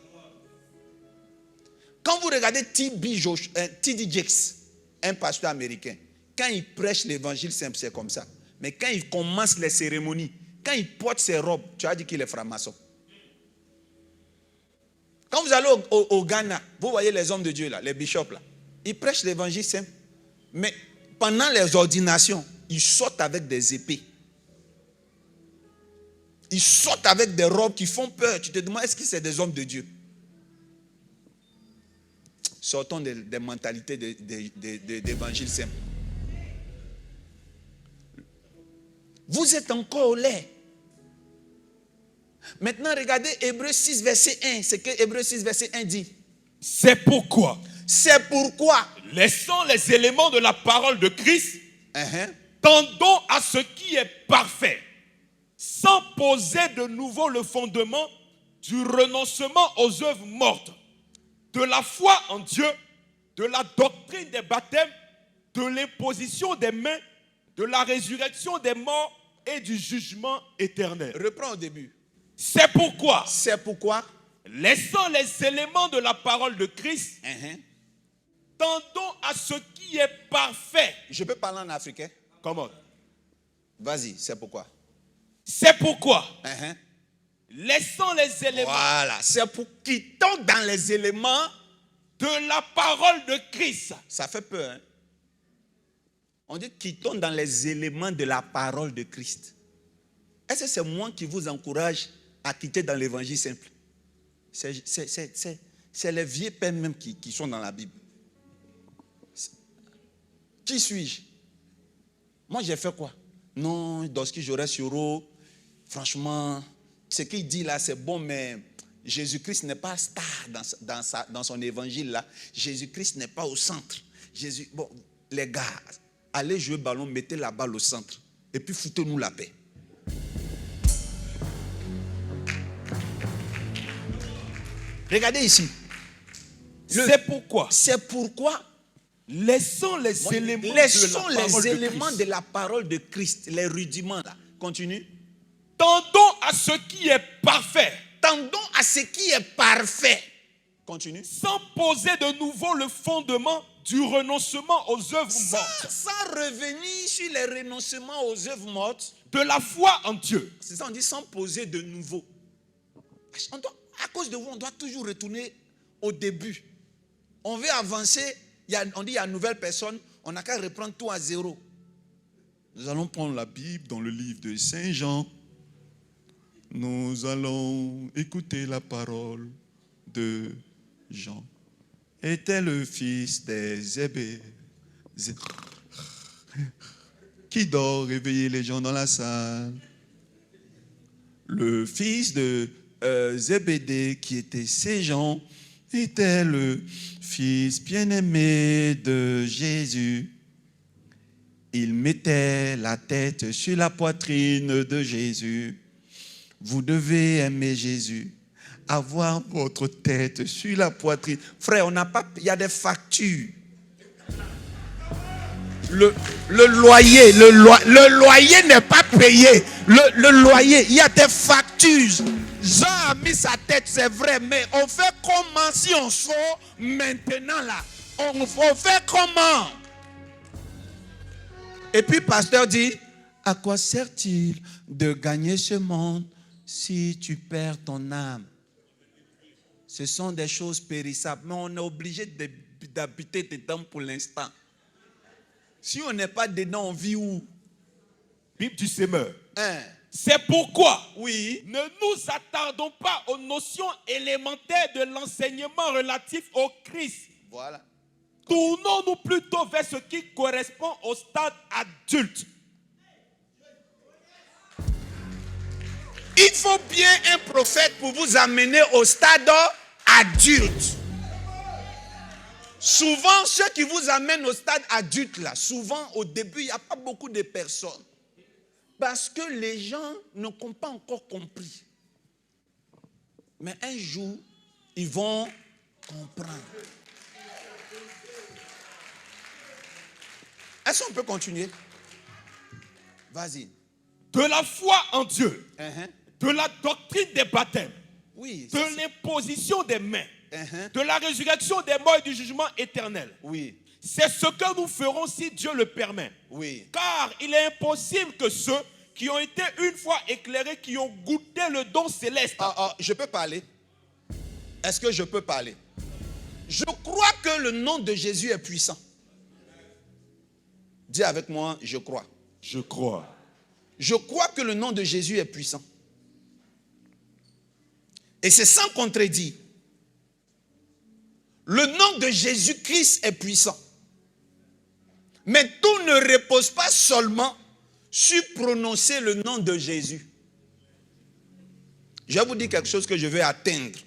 S1: Quand vous regardez T.D. Jakes, un pasteur américain, quand il prêche l'évangile simple, c'est comme ça. Mais quand il commence les cérémonies, quand il porte ses robes, tu as dit qu'il est franc-maçon. Quand vous allez au Ghana, vous voyez les hommes de Dieu là, les bishops là, ils prêchent l'évangile simple. Mais pendant les ordinations, ils sortent avec des épées. Ils sortent avec des robes qui font peur. Tu te demandes, est-ce que c'est des hommes de Dieu? Sortons des mentalités d'évangile simple. Vous êtes encore au lait. Maintenant, regardez Hébreux 6, verset 1. C'est que Hébreux 6, verset 1 dit.
S3: C'est pourquoi.
S1: C'est pourquoi.
S3: laissant les éléments de la parole de Christ,
S1: Uh-huh.
S3: tendons à ce qui est parfait, sans poser de nouveau le fondement du renoncement aux œuvres mortes, de la foi en Dieu, de la doctrine des baptêmes, de l'imposition des mains, de la résurrection des morts et du jugement éternel.
S1: Reprends au début.
S3: C'est pourquoi,
S1: C'est pourquoi.
S3: laissant les éléments de la parole de Christ,
S1: Uh-huh.
S3: tendons à ce qui est parfait.
S1: Je peux parler en africain?
S3: Comment?
S1: Vas-y, c'est pourquoi.
S3: C'est pourquoi,
S1: Uh-huh.
S3: laissant les éléments
S1: Voilà, c'est pour qu'ils tombent dans les éléments.
S3: de la parole de Christ.
S1: Ça fait peur, hein? On dit qu'ils tombent dans les éléments de la parole de Christ. Est-ce que c'est moi qui vous encourage à quitter dans l'évangile simple? C'est les vieux pères même qui sont dans la Bible. Qui suis-je? Moi, j'ai fait quoi? Non, lorsque j'aurais sur eau, franchement, ce qu'il dit là, c'est bon, mais Jésus-Christ n'est pas star dans son évangile là. Jésus-Christ n'est pas au centre. Bon, les gars, allez jouer ballon, mettez la balle au centre. Et puis foutez-nous la paix. Regardez ici.
S3: C'est pourquoi,
S1: C'est pourquoi
S3: laissons les éléments,
S1: laissons
S3: de la parole
S1: les
S3: de
S1: éléments
S3: Christ.
S1: de la parole de Christ, les rudiments là. Continue.
S3: Tendons à ce qui est parfait,
S1: Tendons à ce qui est parfait. Continue.
S3: sans poser de nouveau le fondement du renoncement aux œuvres mortes,
S1: Sans revenir sur les renoncements aux œuvres mortes,
S3: de la foi en Dieu.
S1: c'est ça, on dit sans poser de nouveau. À cause de vous, on doit toujours retourner au début. On veut avancer, on dit il y a une nouvelle personne, on n'a qu'à reprendre tout à zéro. Nous allons prendre la Bible dans le livre de Saint Jean. Nous allons écouter la parole de Jean. Était le fils des Zébé. Qui dort réveiller les gens dans la salle. Le fils de Zébédée, qui était c'est Jean, était le fils bien-aimé de Jésus. Il mettait la tête sur la poitrine de Jésus. Vous devez aimer Jésus, avoir votre tête sur la poitrine. Frère, on n'a pas, il y a des factures. Le loyer n'est pas payé. Le loyer, il y a des factures. Jean a mis sa tête, c'est vrai, mais on fait comment si on sort maintenant là? On fait comment? Et puis pasteur dit, à quoi sert-il de gagner ce monde si tu perds ton âme? Ce sont des choses périssables, mais on est obligé d'habiter dedans pour l'instant. Si on n'est pas dedans, on vit où?
S3: Bible du semeur.
S1: Hein?
S3: C'est pourquoi,
S1: Oui.
S3: ne nous attardons pas aux notions élémentaires de l'enseignement relatif au Christ.
S1: Voilà.
S3: Tournons-nous plutôt vers ce qui correspond au stade adulte.
S1: Il faut bien un prophète pour vous amener au stade adulte. Souvent, ceux qui vous amènent au stade adulte, là, souvent au début, il n'y a pas beaucoup de personnes. Parce que les gens n'ont pas encore compris. Mais un jour, ils vont comprendre. Est-ce qu'on peut continuer? Vas-y.
S3: De la foi en Dieu,
S1: Uh-huh.
S3: de la doctrine des baptêmes,
S1: Oui.
S3: de l'imposition des mains,
S1: Uh-huh.
S3: de la résurrection des morts et du jugement éternel.
S1: Oui.
S3: C'est ce que nous ferons si Dieu le permet.
S1: Oui.
S3: Car il est impossible que ceux qui ont été une fois éclairés, qui ont goûté le don céleste.
S1: Je peux parler? Est-ce que je peux parler? Je crois que le nom de Jésus est puissant. Dis avec moi, je crois.
S3: Je crois.
S1: Je crois que le nom de Jésus est puissant. Et c'est sans contredire. Le nom de Jésus-Christ est puissant. Mais tout ne repose pas seulement sur prononcer le nom de Jésus. Je vais vous dire quelque chose que je vais atteindre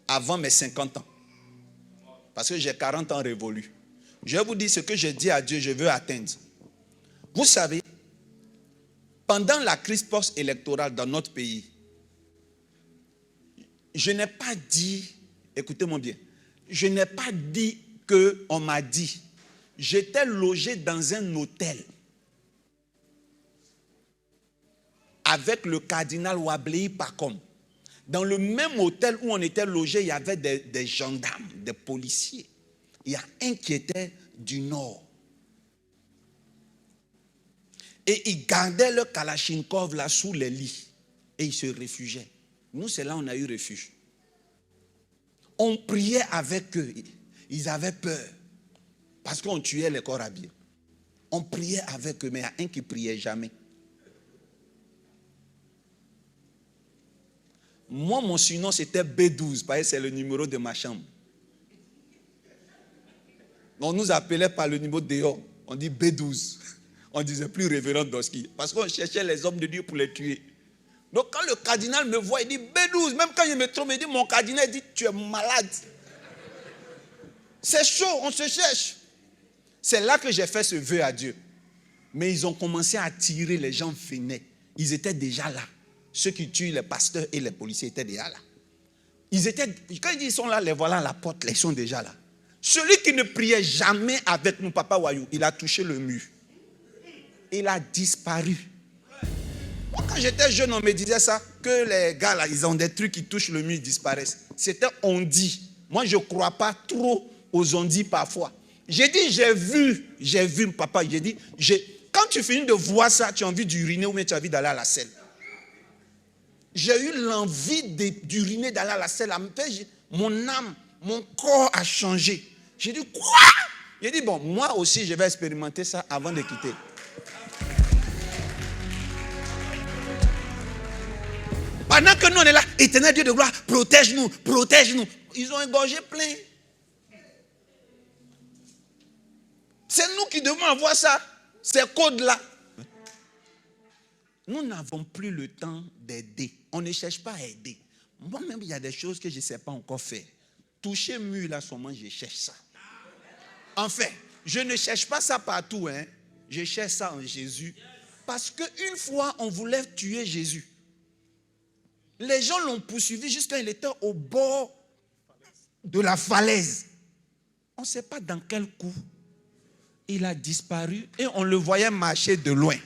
S1: avant mes 50 ans. Parce que j'ai 40 ans révolus. Je vais vous dire ce que j'ai dit à Dieu, je veux atteindre. Vous savez, pendant la crise post-électorale dans notre pays, je n'ai pas dit, écoutez-moi bien, je n'ai pas dit qu'on m'a dit. J'étais logé dans un hôtel avec le cardinal Wablei Pacom. Dans le même hôtel où on était logé, il y avait des gendarmes, des policiers. Il y a un qui était du nord. Et ils gardaient le Kalachnikov là sous les lits. Et ils se réfugiaient. Nous, c'est là où on a eu refuge. On priait avec eux. Ils avaient peur. Parce qu'on tuait les corps habillés. On priait avec eux, mais il y a un qui ne priait jamais. Moi, mon surnom, c'était B12, parce que c'est le numéro de ma chambre. On nous appelait par le numéro de dehors. On dit B12. On disait plus révérend Doski. Parce qu'on cherchait les hommes de Dieu pour les tuer. Donc quand le cardinal me voit, il dit B12. Même quand il me trompe, il dit mon cardinal, il dit tu es malade. C'est chaud, on se cherche. C'est là que j'ai fait ce vœu à Dieu. Mais ils ont commencé à tirer, les gens venaient. Ils étaient déjà là. Ceux qui tuent les pasteurs et les policiers étaient déjà là. Quand ils sont là, les voilà à la porte, ils sont déjà là. Celui qui ne priait jamais avec nous, Papa Wayou, il a touché le mur. Il a disparu. Moi, quand j'étais jeune, on me disait ça, que les gars là, ils ont des trucs qui touchent le mur, ils disparaissent. C'était on dit. Moi, je ne crois pas trop aux on dit parfois. J'ai dit, j'ai vu, papa, j'ai dit, quand tu finis de voir ça, tu as envie d'uriner ou bien tu as envie d'aller à la selle. J'ai eu l'envie d'uriner, d'aller à la selle. Mon âme, mon corps a changé. J'ai dit, quoi? J'ai dit, bon, moi aussi, je vais expérimenter ça avant de quitter. Pendant que nous, on est là, éternel Dieu de gloire, protège-nous, protège-nous. Ils ont engorgé plein. C'est nous qui devons avoir ça, ces codes-là. Nous n'avons plus le temps d'aider. On ne cherche pas à aider. Moi-même, il y a des choses que je ne sais pas encore faire. Toucher mur, là, seulement, je cherche ça. En fait, je ne cherche pas ça partout. Hein. Je cherche ça en Jésus. Parce qu'une fois, on voulait tuer Jésus. Les gens l'ont poursuivi jusqu'à il était au bord de la falaise. On ne sait pas dans quel coup. Il a disparu et on le voyait marcher de loin.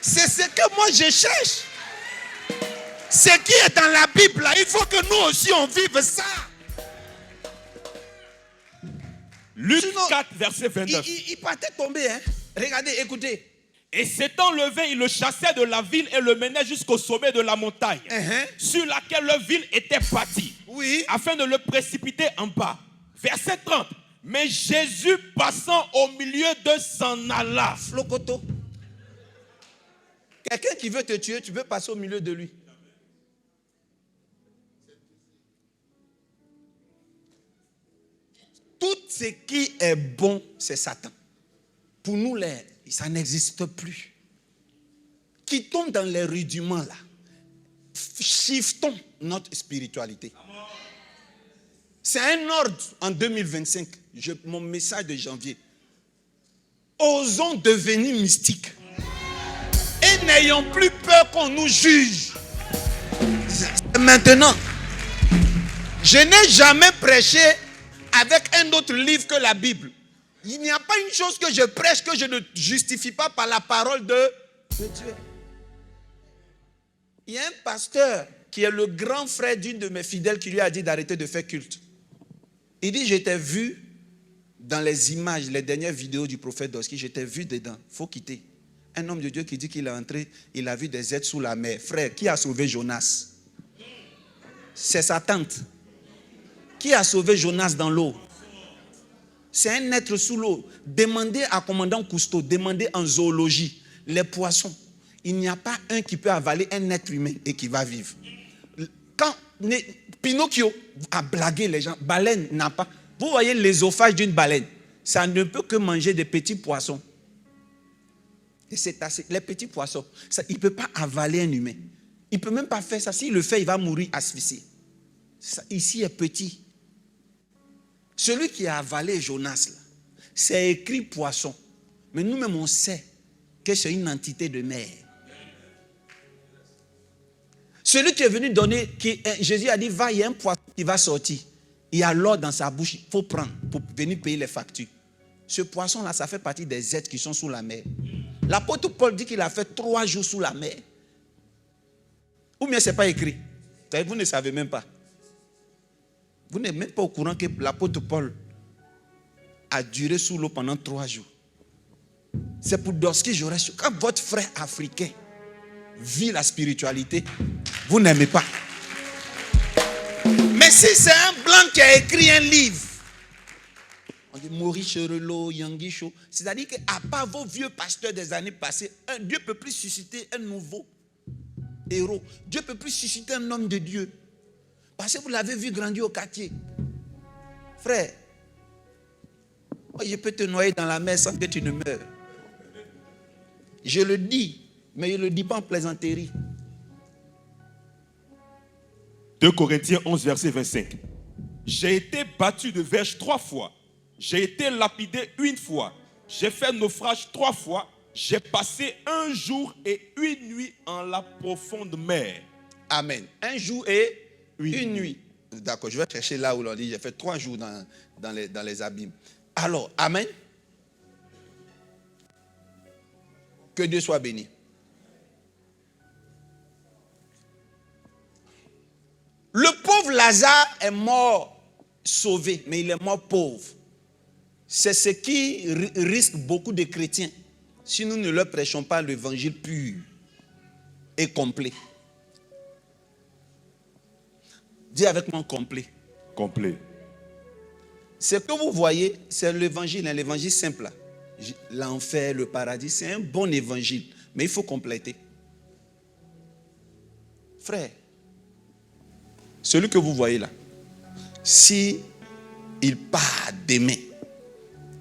S1: C'est ce que moi je cherche. Ce qui est dans la Bible, là, il faut que nous aussi on vive ça.
S3: Luc
S1: Sinon,
S3: 4, verset 29.
S1: Il partait tomber. Hein. Regardez, écoutez.
S3: Et s'étant levé, il le chassait de la ville et le menait jusqu'au sommet de la montagne, sur laquelle leur ville était bâtie,
S1: Oui.
S3: afin de le précipiter en bas. Verset 30. Mais Jésus, passant au milieu d'eux, s'en alla.
S1: Flocoto. Quelqu'un qui veut te tuer, tu veux passer au milieu de lui. Tout ce qui est bon, c'est Satan. Pour nous, ça n'existe plus. Quittons dans les rudiments là. Shiftons notre spiritualité. C'est un ordre en 2025. Mon message de janvier. Osons devenir mystiques. Et n'ayons plus peur qu'on nous juge. Maintenant, je n'ai jamais prêché avec un autre livre que la Bible. Il n'y a pas une chose que je prêche que je ne justifie pas par la parole de Dieu. Il y a un pasteur qui est le grand frère d'une de mes fidèles qui lui a dit d'arrêter de faire culte. Il dit, j'étais vu dans les images, les dernières vidéos du prophète Doski, j'étais vu dedans, il faut quitter. Un homme de Dieu qui dit qu'il est entré, il a vu des êtres sous la mer. Frère, qui a sauvé Jonas? C'est sa tante. Qui a sauvé Jonas dans l'eau? C'est un être sous l'eau. Demandez à commandant Cousteau, demandez en zoologie, les poissons. Il n'y a pas un qui peut avaler un être humain et qui va vivre. Quand Pinocchio a blagué les gens, baleine n'a pas. Vous voyez l'ésophage d'une baleine, ça ne peut que manger des petits poissons. Et c'est assez. Les petits poissons, ça, il ne peut pas avaler un humain. Il ne peut même pas faire ça. S'il le fait, il va mourir asphyxié. Ça, ici est petit. Celui qui a avalé Jonas, là, c'est écrit poisson. Mais nous-mêmes, on sait que c'est une entité de mer. Celui qui est venu donner, Jésus a dit, va, il y a un poisson qui va sortir. Il y a l'or dans sa bouche, il faut prendre pour venir payer les factures. Ce poisson-là, ça fait partie des êtres qui sont sous la mer. L'apôtre Paul dit qu'il a fait 3 jours sous la mer. Ou bien ce n'est pas écrit. Vous ne savez même pas. Vous n'êtes même pas au courant que l'apôtre Paul a duré sous l'eau pendant 3 jours. C'est pour lorsque j'aurais su. Quand votre frère africain vit la spiritualité, vous n'aimez pas. Mais si c'est un blanc qui a écrit un livre, on dit Maurice Cherelo, Yanguicho, c'est-à-dire qu'à part vos vieux pasteurs des années passées, Dieu ne peut plus susciter un nouveau héros. Dieu ne peut plus susciter un homme de Dieu. Parce que vous l'avez vu grandir au quartier. Frère, moi je peux te noyer dans la mer sans que tu ne meures. Je le dis, mais je ne le dis pas en plaisanterie.
S3: 2 Corinthiens 11, verset 25. J'ai été battu de verge 3 fois. J'ai été lapidé 1 fois. J'ai fait naufrage 3 fois. J'ai passé 1 jour et 1 nuit en la profonde mer.
S1: Amen. 1 jour et 1 nuit. D'accord, je vais chercher là où l'on dit j'ai fait 3 jours dans les abîmes. Alors, amen. Que Dieu soit béni. Le pauvre Lazare est mort sauvé, mais il est mort pauvre. C'est ce qui risque beaucoup de chrétiens si nous ne leur prêchons pas l'évangile pur et complet. Dis avec moi complet.
S3: Complet.
S1: Ce que vous voyez, c'est l'évangile, l'évangile simple. L'enfer, le paradis, c'est un bon évangile, mais il faut compléter. Frère, celui que vous voyez là, si il part demain,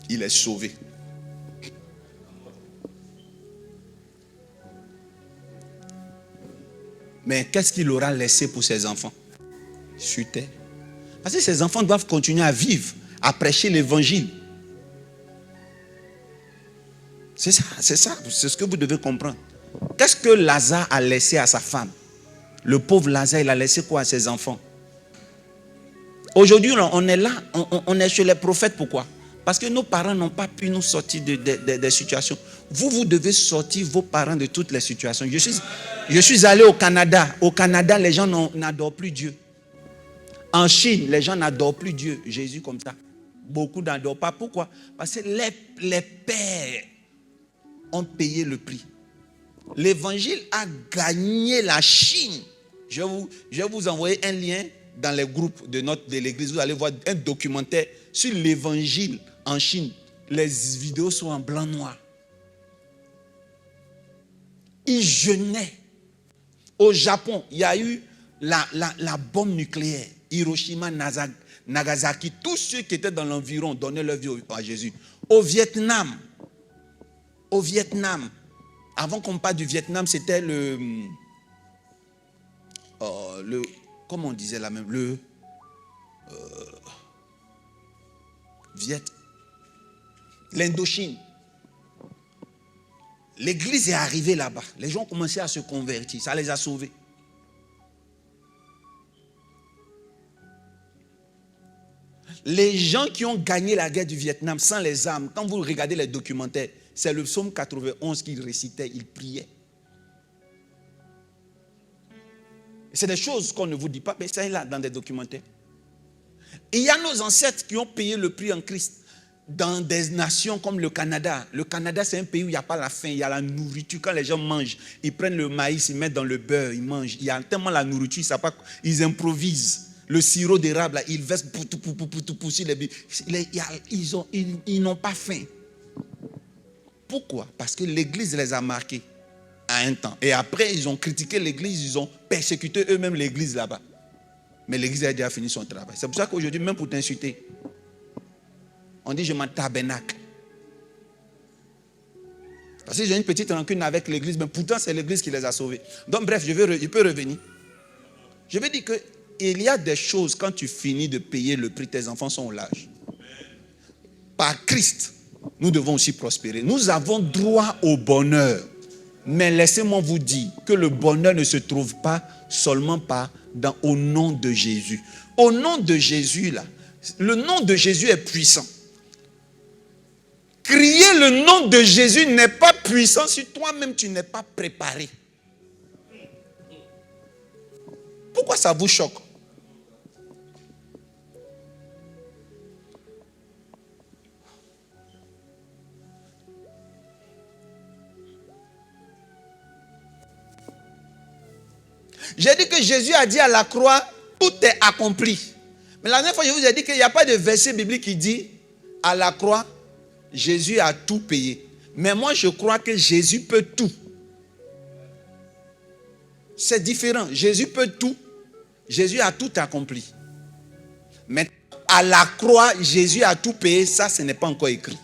S1: il est sauvé. Mais qu'est-ce qu'il aura laissé pour ses enfants sur terre? Parce que ses enfants doivent continuer à vivre, à prêcher l'évangile. C'est ça, c'est ce que vous devez comprendre. Qu'est-ce que Lazare a laissé à sa femme? Le pauvre Lazare, il a laissé quoi à ses enfants? Aujourd'hui, on est là, on est chez les prophètes. Pourquoi? Parce que nos parents n'ont pas pu nous sortir des situations. Vous devez sortir vos parents de toutes les situations. Je suis allé au Canada. Au Canada, les gens n'adorent plus Dieu. En Chine, les gens n'adorent plus Dieu, Jésus comme ça. Beaucoup n'adorent pas. Pourquoi? Parce que les pères ont payé le prix. L'évangile a gagné la Chine. Je vais vous envoyer un lien dans les groupes de l'église. Vous allez voir un documentaire sur l'évangile en Chine. Les vidéos sont en blanc-noir. Ils jeûnaient. Au Japon, il y a eu la bombe nucléaire. Hiroshima, Nagasaki. Tous ceux qui étaient dans l'environ donnaient leur vie à Jésus. Au Vietnam, avant qu'on parle du Vietnam, c'était comment on disait là même, l'Indochine. L'église est arrivée là-bas. Les gens ont commencé à se convertir. Ça les a sauvés. Les gens qui ont gagné la guerre du Vietnam sans les armes, quand vous regardez les documentaires, c'est le psaume 91 qu'ils récitaient, ils priaient. C'est des choses qu'on ne vous dit pas, mais c'est là dans des documentaires. Et il y a nos ancêtres qui ont payé le prix en Christ dans des nations comme le Canada. Le Canada, c'est un pays où il n'y a pas la faim, il y a la nourriture. Quand les gens mangent, ils prennent le maïs, ils mettent dans le beurre, ils mangent. Il y a tellement la nourriture, ils improvisent. Le sirop d'érable, là, ils versent sur les billes. Ils n'ont pas faim. Pourquoi? Parce que l'église les a marqués à un temps. Et après, ils ont critiqué l'église, ils ont persécuté eux-mêmes l'église là-bas. Mais l'église a déjà fini son travail. C'est pour ça qu'aujourd'hui, même pour t'insulter, on dit je m'en tabernacle. Parce que j'ai une petite rancune avec l'église, mais pourtant c'est l'église qui les a sauvés. Donc bref, je peux revenir. Je veux dire qu'il y a des choses, quand tu finis de payer le prix, tes enfants sont au large. par Christ, nous devons aussi prospérer. Nous avons droit au bonheur. Mais laissez-moi vous dire que le bonheur ne se trouve pas seulement au nom de Jésus. Au nom de Jésus, là, le nom de Jésus est puissant. Crier le nom de Jésus n'est pas puissant si toi-même tu n'es pas préparé. Pourquoi ça vous choque? J'ai dit que Jésus a dit à la croix, tout est accompli. Mais la dernière fois, je vous ai dit qu'il n'y a pas de verset biblique qui dit, à la croix, Jésus a tout payé. Mais moi, je crois que Jésus peut tout. C'est différent. Jésus peut tout. Jésus a tout accompli. Mais à la croix, Jésus a tout payé. Ça, ce n'est pas encore écrit.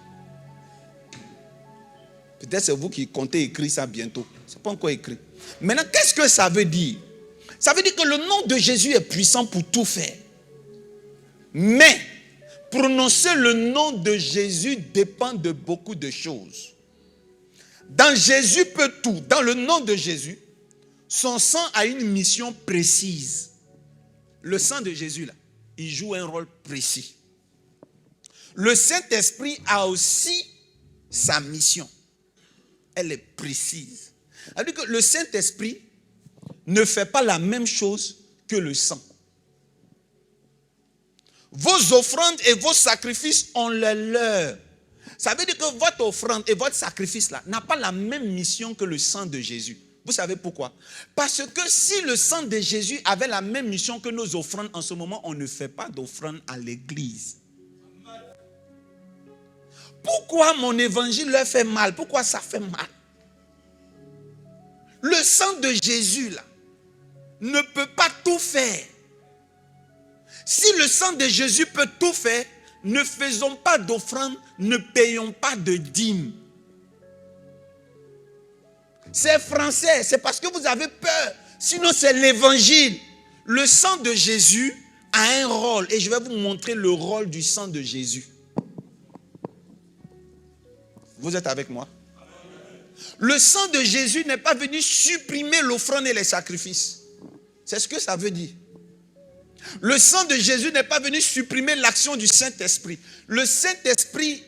S1: Peut-être c'est vous qui comptez écrire ça bientôt. Ce n'est pas encore écrit. Maintenant, qu'est-ce que ça veut dire? Ça veut dire que le nom de Jésus est puissant pour tout faire. Mais prononcer le nom de Jésus dépend de beaucoup de choses. Dans Jésus peut tout. Dans le nom de Jésus, son sang a une mission précise. Le sang de Jésus, là, il joue un rôle précis. Le Saint-Esprit a aussi sa mission. Elle est précise. C'est-à-dire que le Saint-Esprit ne fait pas la même chose que le sang. Vos offrandes et vos sacrifices ont le leur. Ça veut dire que votre offrande et votre sacrifice là n'a pas la même mission que le sang de Jésus. Vous savez pourquoi? Parce que si le sang de Jésus avait la même mission que nos offrandes, en ce moment, on ne fait pas d'offrande à l'église. Pourquoi mon évangile leur fait mal? Pourquoi ça fait mal? Le sang de Jésus là ne peut pas tout faire. Si le sang de Jésus peut tout faire, ne faisons pas d'offrande, ne payons pas de dîmes. C'est français, c'est parce que vous avez peur. Sinon, c'est l'évangile. Le sang de Jésus a un rôle. Et je vais vous montrer le rôle du sang de Jésus. Vous êtes avec moi? Le sang de Jésus n'est pas venu supprimer l'offrande et les sacrifices. C'est ce que ça veut dire. Le sang de Jésus n'est pas venu supprimer l'action du Saint-Esprit. Le Saint-Esprit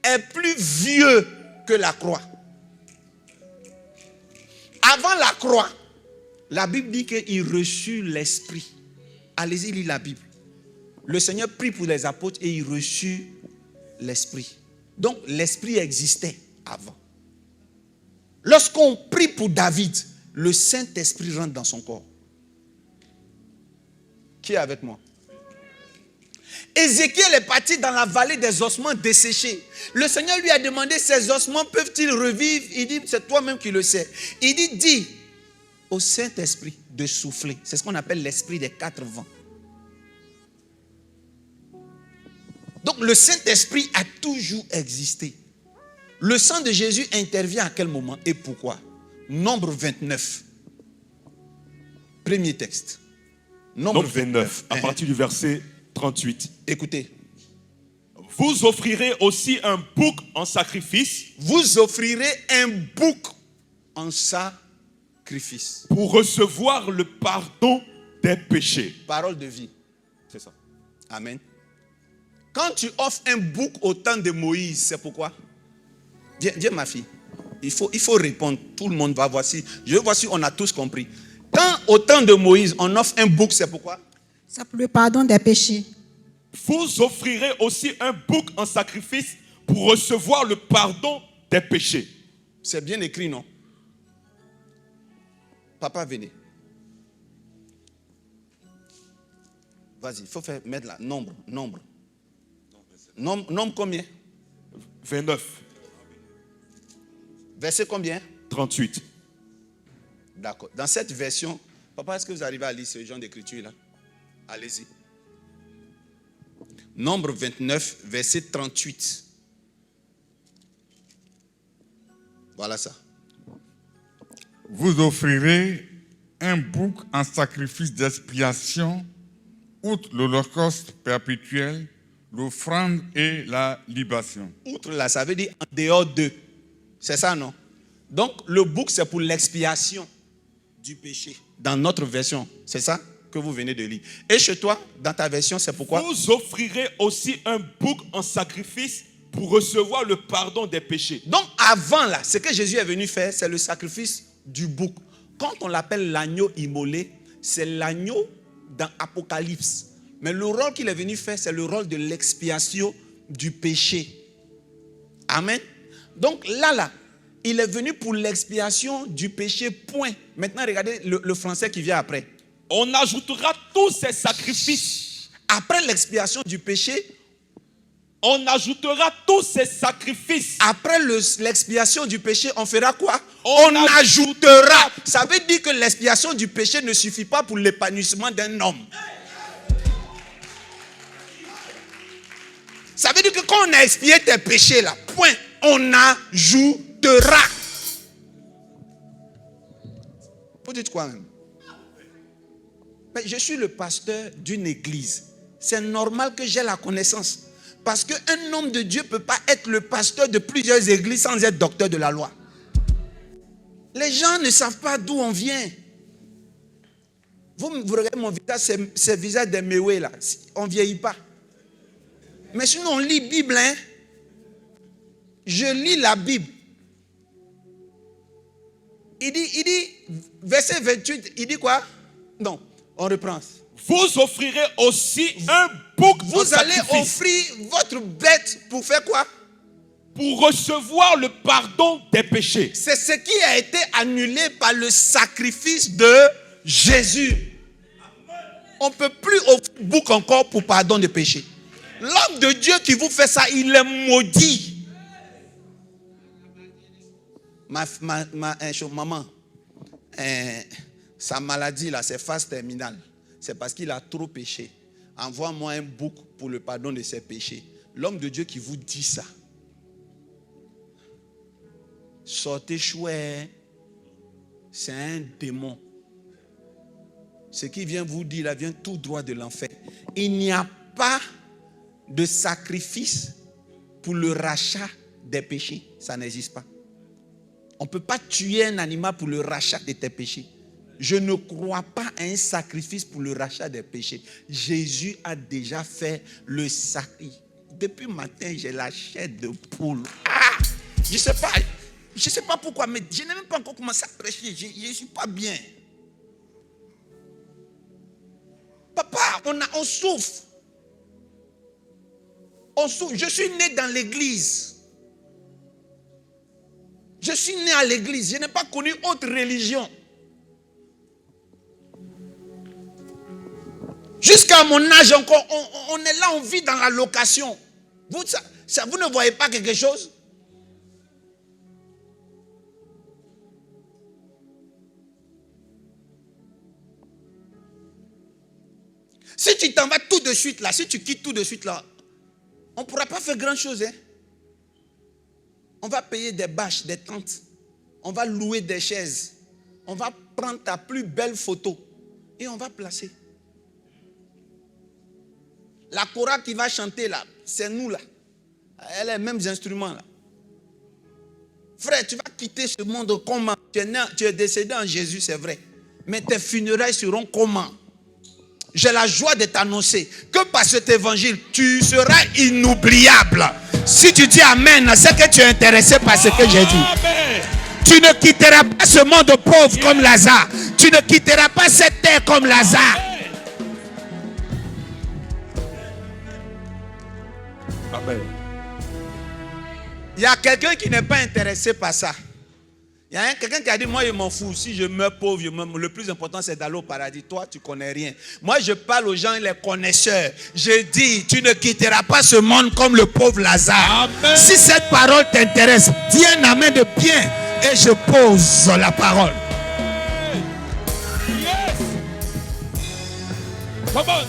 S1: est plus vieux que la croix. Avant la croix, la Bible dit qu'il reçut l'Esprit. Allez-y, lisez la Bible. Le Seigneur prie pour les apôtres et il reçut l'Esprit. Donc, l'Esprit existait avant. Lorsqu'on prie pour David, le Saint-Esprit rentre dans son corps. Qui est avec moi? Ézéchiel est parti dans la vallée des ossements desséchés. Le Seigneur lui a demandé, ces ossements peuvent-ils revivre? Il dit, c'est toi-même qui le sais. Il dit, dis au Saint-Esprit de souffler. C'est ce qu'on appelle l'esprit des 4 vents. Donc le Saint-Esprit a toujours existé. Le sang de Jésus intervient à quel moment et pourquoi? Nombre 29. Premier texte.
S3: Nombre 29, à partir du verset 38.
S1: Écoutez.
S3: Vous offrirez aussi un bouc en sacrifice.
S1: Vous offrirez un bouc en sacrifice.
S3: Pour recevoir le pardon des péchés.
S1: Parole de vie.
S3: C'est ça.
S1: Amen. Quand tu offres un bouc au temps de Moïse, c'est pourquoi? Viens ma fille. Il faut répondre. Tout le monde va voir si. Je veux voir si on a tous compris. Quand au temps de Moïse, on offre un bouc, c'est pourquoi?
S4: C'est pour le pardon des péchés.
S3: Vous offrirez aussi un bouc en sacrifice pour recevoir le pardon des péchés.
S1: C'est bien écrit, non? Papa, venez. Vas-y, il faut mettre là. Nombre. Nombre combien?
S3: 29.
S1: Verset combien?
S3: 38.
S1: D'accord. Dans cette version, papa, est-ce que vous arrivez à lire ce genre d'écriture là? Allez-y. Nombre 29, verset 38. Voilà ça.
S5: Vous offrirez un bouc en sacrifice d'expiation, outre l'holocauste perpétuel, l'offrande et la libation.
S1: Outre là, ça veut dire en dehors d'eux. C'est ça, non? Donc, le bouc, c'est pour l'expiation du péché. Dans notre version, c'est ça que vous venez de lire. Et chez toi, dans ta version, c'est pourquoi?
S3: Vous offrirez aussi un bouc en sacrifice pour recevoir le pardon des péchés.
S1: Donc, avant là, ce que Jésus est venu faire, c'est le sacrifice du bouc. Quand on l'appelle l'agneau immolé, c'est l'agneau dans Apocalypse. Mais le rôle qu'il est venu faire, c'est le rôle de l'expiation du péché. Amen. Donc là, il est venu pour l'expiation du péché, point. Maintenant, regardez le français qui vient après.
S3: On ajoutera tous ces sacrifices.
S1: Après l'expiation du péché,
S3: on ajoutera tous ces sacrifices.
S1: Après l'expiation du péché, on fera quoi? On ajoutera. Ça veut dire que l'expiation du péché ne suffit pas pour l'épanouissement d'un homme. Ça veut dire que quand on a expié tes péchés là, point, on ajoutera. Vous dites quoi même? Mais je suis le pasteur d'une église. C'est normal que j'ai la connaissance. Parce qu'un homme de Dieu ne peut pas être le pasteur de plusieurs églises sans être docteur de la loi. Les gens ne savent pas d'où on vient. Vous regardez mon visage, c'est le visage des méoués là. On ne vieillit pas. Mais sinon on lit la Bible. Hein? Je lis la Bible. Il dit, verset 28, il dit quoi? Non, on reprend.
S3: Vous offrirez aussi un bouc.
S1: Vous allez offrir votre bête pour faire quoi?
S3: Pour recevoir le pardon des péchés.
S1: C'est ce qui a été annulé par le sacrifice de Jésus. On ne peut plus offrir bouc encore pour pardon des péchés. L'homme de Dieu qui vous fait ça, il est maudit. Maman, sa maladie là, c'est phase terminale. C'est parce qu'il a trop péché. Envoie-moi un bouc pour le pardon de ses péchés. L'homme de Dieu qui vous dit ça. Sortez chouette. C'est un démon. Ce qui vient vous dire là vient tout droit de l'enfer. Il n'y a pas de sacrifice pour le rachat des péchés. Ça n'existe pas. On ne peut pas tuer un animal pour le rachat de tes péchés. Je ne crois pas à un sacrifice pour le rachat des péchés. Jésus a déjà fait le sacrifice. Depuis le matin, j'ai la chair de poule. Je ne sais pas pourquoi, mais je n'ai même pas encore commencé à prêcher. Je ne suis pas bien. Papa, on souffre. On souffre. Je suis né dans l'église. Je suis né à l'église. Je n'ai pas connu autre religion. Jusqu'à mon âge encore, on est là, on vit dans la location. Vous ne voyez pas quelque chose? Si tu t'en vas tout de suite là, si tu quittes tout de suite là, on ne pourra pas faire grand chose. Hein? On va payer des bâches, des tentes. On va louer des chaises. On va prendre ta plus belle photo et on va placer. La chorale qui va chanter là, c'est nous là. Elle a les mêmes instruments là. Frère, tu vas quitter ce monde comment? Tu es décédé en Jésus, c'est vrai. Mais tes funérailles seront comment? J'ai la joie de t'annoncer que par cet évangile, tu seras inoubliable. Si tu dis Amen, c'est que tu es intéressé par ce que j'ai dit.
S3: Amen.
S1: Tu ne quitteras pas ce monde pauvre comme Lazare. Tu ne quitteras pas cette terre comme Lazare.
S3: Amen.
S1: Il y a quelqu'un qui n'est pas intéressé par ça. Il y a quelqu'un qui a dit, moi je m'en fous, si je meurs pauvre, le plus important c'est d'aller au paradis. Toi tu connais rien. Moi je parle aux gens, les connaisseurs. Je dis, tu ne quitteras pas ce monde comme le pauvre Lazare.
S3: Amen.
S1: Si cette parole t'intéresse, dis un amen de bien et je pose la parole.
S3: Yes. Commande.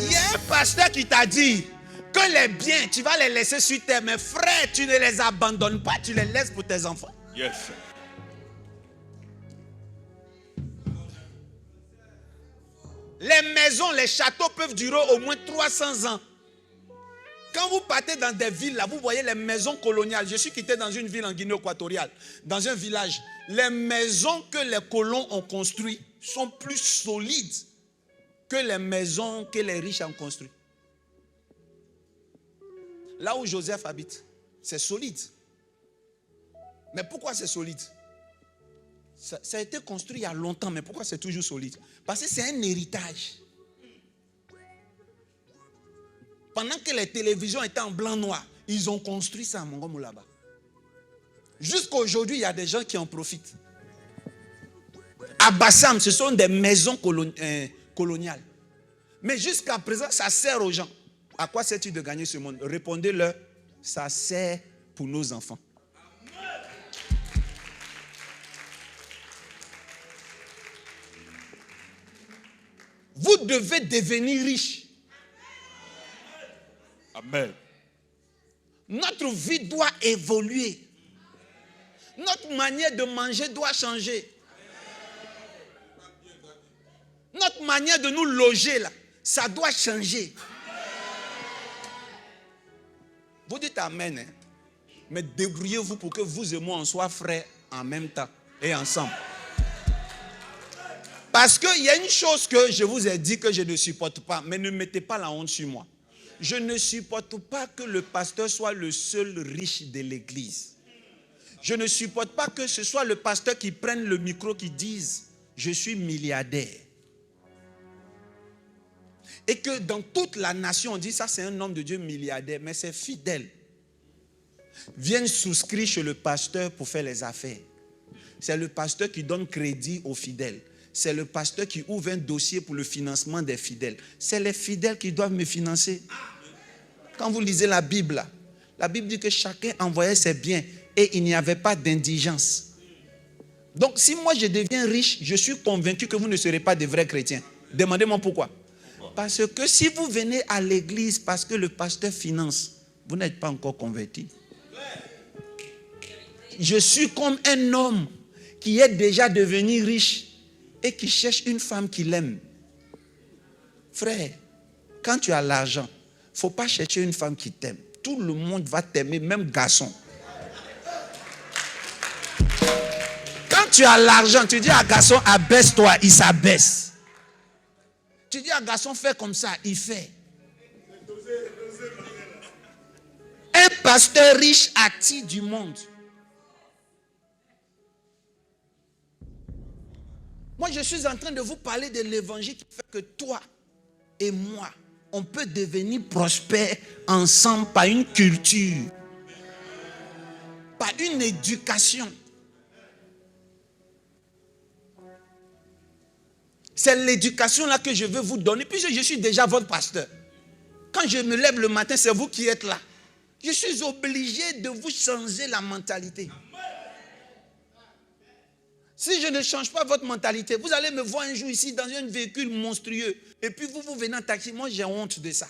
S1: Il y a un pasteur qui t'a dit que les biens, tu vas les laisser sur terre. Mais frère, tu ne les abandonnes pas, tu les laisses pour tes enfants.
S3: Yes.
S1: Les maisons, les châteaux peuvent durer au moins 300 ans. Quand vous partez dans des villes, là, vous voyez les maisons coloniales. Je suis quitté dans une ville en Guinée équatoriale, dans un village. Les maisons que les colons ont construites sont plus solides que les maisons que les riches ont construites. Là où Joseph habite, c'est solide. Mais pourquoi c'est solide? Ça a été construit il y a longtemps, mais pourquoi c'est toujours solide? Parce que c'est un héritage. Pendant que les télévisions étaient en blanc-noir, ils ont construit ça à Mongomo là-bas. Jusqu'à aujourd'hui, il y a des gens qui en profitent. À Bassam, ce sont des maisons coloniales. Mais jusqu'à présent, ça sert aux gens. À quoi sert-il de gagner ce monde? Répondez-leur, ça sert pour nos enfants. Vous devez devenir riche.
S3: Amen.
S1: Notre vie doit évoluer. Notre manière de manger doit changer. Notre manière de nous loger, là, ça doit changer. Vous dites Amen, hein? Mais débrouillez-vous pour que vous et moi, on soit frères en même temps et ensemble. Parce qu'il y a une chose que je vous ai dit que je ne supporte pas, mais ne mettez pas la honte sur moi. Je ne supporte pas que le pasteur soit le seul riche de l'église. Je ne supporte pas que ce soit le pasteur qui prenne le micro, qui dise « Je suis milliardaire ». Et que dans toute la nation, on dit ça c'est un homme de Dieu milliardaire, mais c'est fidèle. Viennent souscrire chez le pasteur pour faire les affaires. C'est le pasteur qui donne crédit aux fidèles. C'est le pasteur qui ouvre un dossier pour le financement des fidèles. C'est les fidèles qui doivent me financer. Quand vous lisez la Bible, la Bible dit que chacun envoyait ses biens et il n'y avait pas d'indigence. Donc si moi je deviens riche, je suis convaincu que vous ne serez pas des vrais chrétiens. Demandez-moi pourquoi. Parce que si vous venez à l'église parce que le pasteur finance, vous n'êtes pas encore converti. Je suis comme un homme qui est déjà devenu riche et qui cherche une femme qui l'aime. Frère, quand tu as l'argent, il ne faut pas chercher une femme qui t'aime. Tout le monde va t'aimer, même garçon. Quand tu as l'argent, tu dis à garçon, abaisse-toi, il s'abaisse. Tu dis à garçon, fais comme ça, il fait. Un pasteur riche attire du monde. Moi, je suis en train de vous parler de l'évangile qui fait que toi et moi, on peut devenir prospères ensemble par une culture, par une éducation. C'est l'éducation là que je veux vous donner, puisque je suis déjà votre pasteur. Quand je me lève le matin, c'est vous qui êtes là. Je suis obligé de vous changer la mentalité. Si je ne change pas votre mentalité, vous allez me voir un jour ici dans un véhicule monstrueux. Et puis vous venez en taxi. Moi, j'ai honte de ça.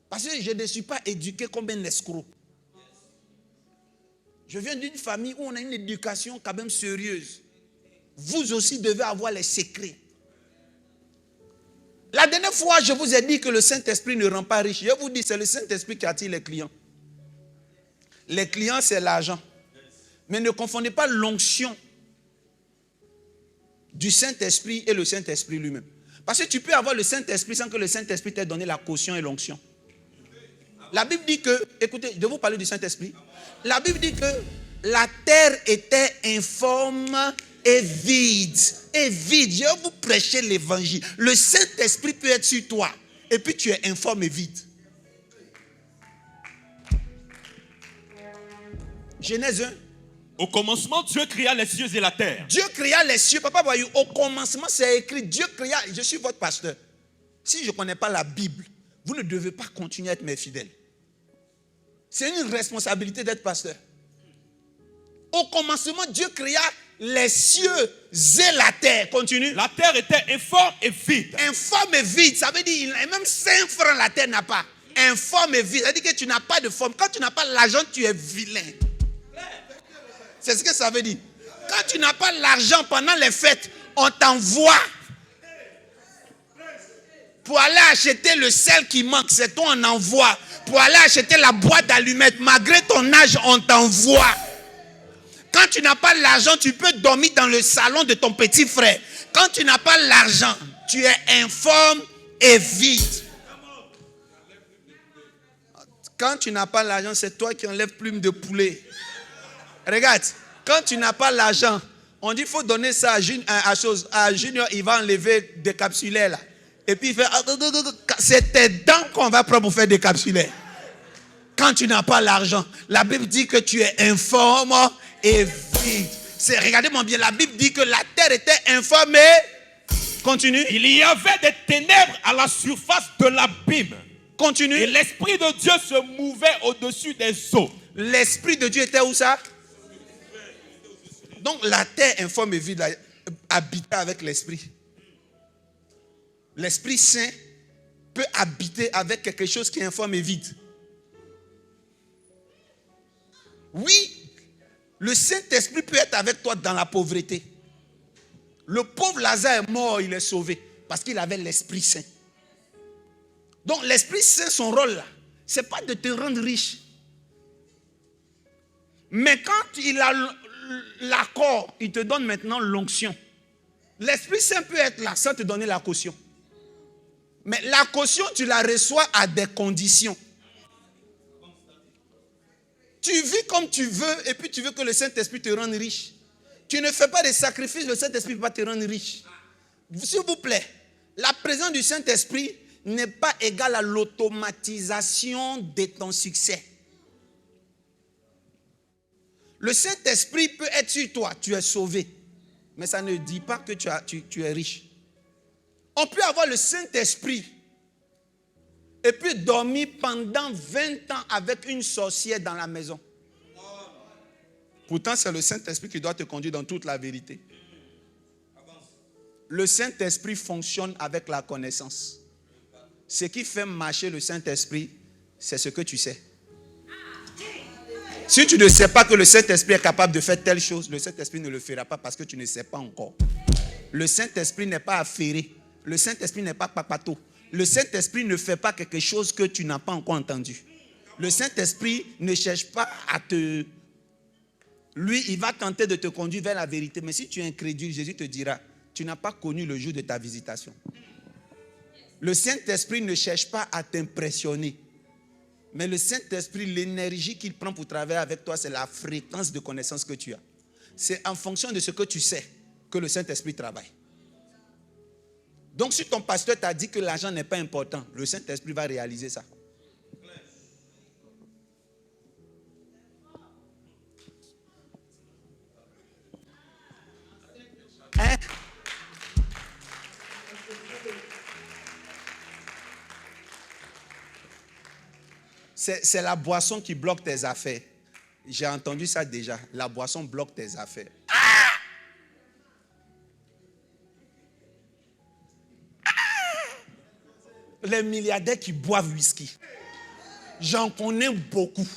S1: Parce que je ne suis pas éduqué comme un escroc. Je viens d'une famille où on a une éducation quand même sérieuse. Vous aussi devez avoir les secrets. La dernière fois, je vous ai dit que le Saint-Esprit ne rend pas riche. Je vous dis, c'est le Saint-Esprit qui attire les clients. Les clients, c'est l'argent. Mais ne confondez pas l'onction du Saint-Esprit et le Saint-Esprit lui-même. Parce que tu peux avoir le Saint-Esprit sans que le Saint-Esprit t'ait donné la caution et l'onction. La Bible dit que, écoutez, je vais vous parler du Saint-Esprit. La Bible dit que la terre était informe et vide. Et vide. Je vais vous prêcher l'évangile. Le Saint-Esprit peut être sur toi. Et puis tu es informe et vide. Genèse 1.
S3: Au commencement, Dieu créa les cieux et la terre.
S1: Dieu créa les cieux. Papa, voyez, au commencement, c'est écrit. Dieu créa. Je suis votre pasteur. Si je ne connais pas la Bible, vous ne devez pas continuer à être mes fidèles. C'est une responsabilité d'être pasteur. Au commencement, Dieu créa les cieux et la terre. Continue.
S3: La terre était informe et vide.
S1: Informe et vide. Ça veut dire, même 5 francs, la terre n'a pas. Informe et vide. Ça veut dire que tu n'as pas de forme. Quand tu n'as pas l'argent, tu es vilain. C'est ce que ça veut dire. Quand tu n'as pas l'argent pendant les fêtes, on t'envoie Pour aller acheter le sel qui manque, c'est toi on envoie. Pour aller acheter la boîte d'allumettes, malgré ton âge, on t'envoie. Quand tu n'as pas l'argent, tu peux dormir dans le salon de ton petit frère. Quand tu n'as pas l'argent, tu es informe et vide. Quand tu n'as pas l'argent, c'est toi qui enlèves plume de poulet. Regarde, quand tu n'as pas l'argent, on dit qu'il faut donner ça à Junior, il va enlever des capsulaires là. Et puis il fait, c'est tes dents qu'on va prendre pour faire des capsulaires. Quand tu n'as pas l'argent, la Bible dit que tu es informe et vide. Regardez-moi bien, la Bible dit que la terre était informe et... Continue.
S3: Il y avait des ténèbres à la surface de l'abîme.
S1: Continue.
S3: Et l'Esprit de Dieu se mouvait au-dessus des eaux.
S1: L'Esprit de Dieu était où ça? Donc la terre informe et vide habitait avec l'Esprit. L'Esprit Saint peut habiter avec quelque chose qui est informe et vide. Oui, le Saint-Esprit peut être avec toi dans la pauvreté. Le pauvre Lazare est mort, il est sauvé parce qu'il avait l'Esprit Saint. Donc l'Esprit Saint, son rôle là, c'est pas de te rendre riche. Mais quand il a l'accord, il te donne maintenant l'onction. L'Esprit Saint peut être là sans te donner la caution. Mais la caution, tu la reçois à des conditions. Tu vis comme tu veux et puis tu veux que le Saint-Esprit te rende riche. Tu ne fais pas de sacrifices, le Saint-Esprit va te rendre riche. S'il vous plaît, la présence du Saint-Esprit n'est pas égale à l'automatisation de ton succès. Le Saint-Esprit peut être sur toi, tu es sauvé. Mais ça ne dit pas que tu es riche. On peut avoir le Saint-Esprit et puis dormir pendant 20 ans avec une sorcière dans la maison. Pourtant, c'est le Saint-Esprit qui doit te conduire dans toute la vérité. Le Saint-Esprit fonctionne avec la connaissance. Ce qui fait marcher le Saint-Esprit, c'est ce que tu sais. Si tu ne sais pas que le Saint-Esprit est capable de faire telle chose, le Saint-Esprit ne le fera pas parce que tu ne sais pas encore. Le Saint-Esprit n'est pas affairé. Le Saint-Esprit n'est pas papato. Le Saint-Esprit ne fait pas quelque chose que tu n'as pas encore entendu. Le Saint-Esprit ne cherche pas à te... Lui, il va tenter de te conduire vers la vérité. Mais si tu es incrédule, Jésus te dira, tu n'as pas connu le jour de ta visitation. Le Saint-Esprit ne cherche pas à t'impressionner. Mais le Saint-Esprit, l'énergie qu'il prend pour travailler avec toi, c'est la fréquence de connaissance que tu as. C'est en fonction de ce que tu sais que le Saint-Esprit travaille. Donc si ton pasteur t'a dit que l'argent n'est pas important, le Saint-Esprit va réaliser ça. Hein? C'est la boisson qui bloque tes affaires. J'ai entendu ça déjà. La boisson bloque tes affaires. Les milliardaires qui boivent whisky. J'en connais beaucoup.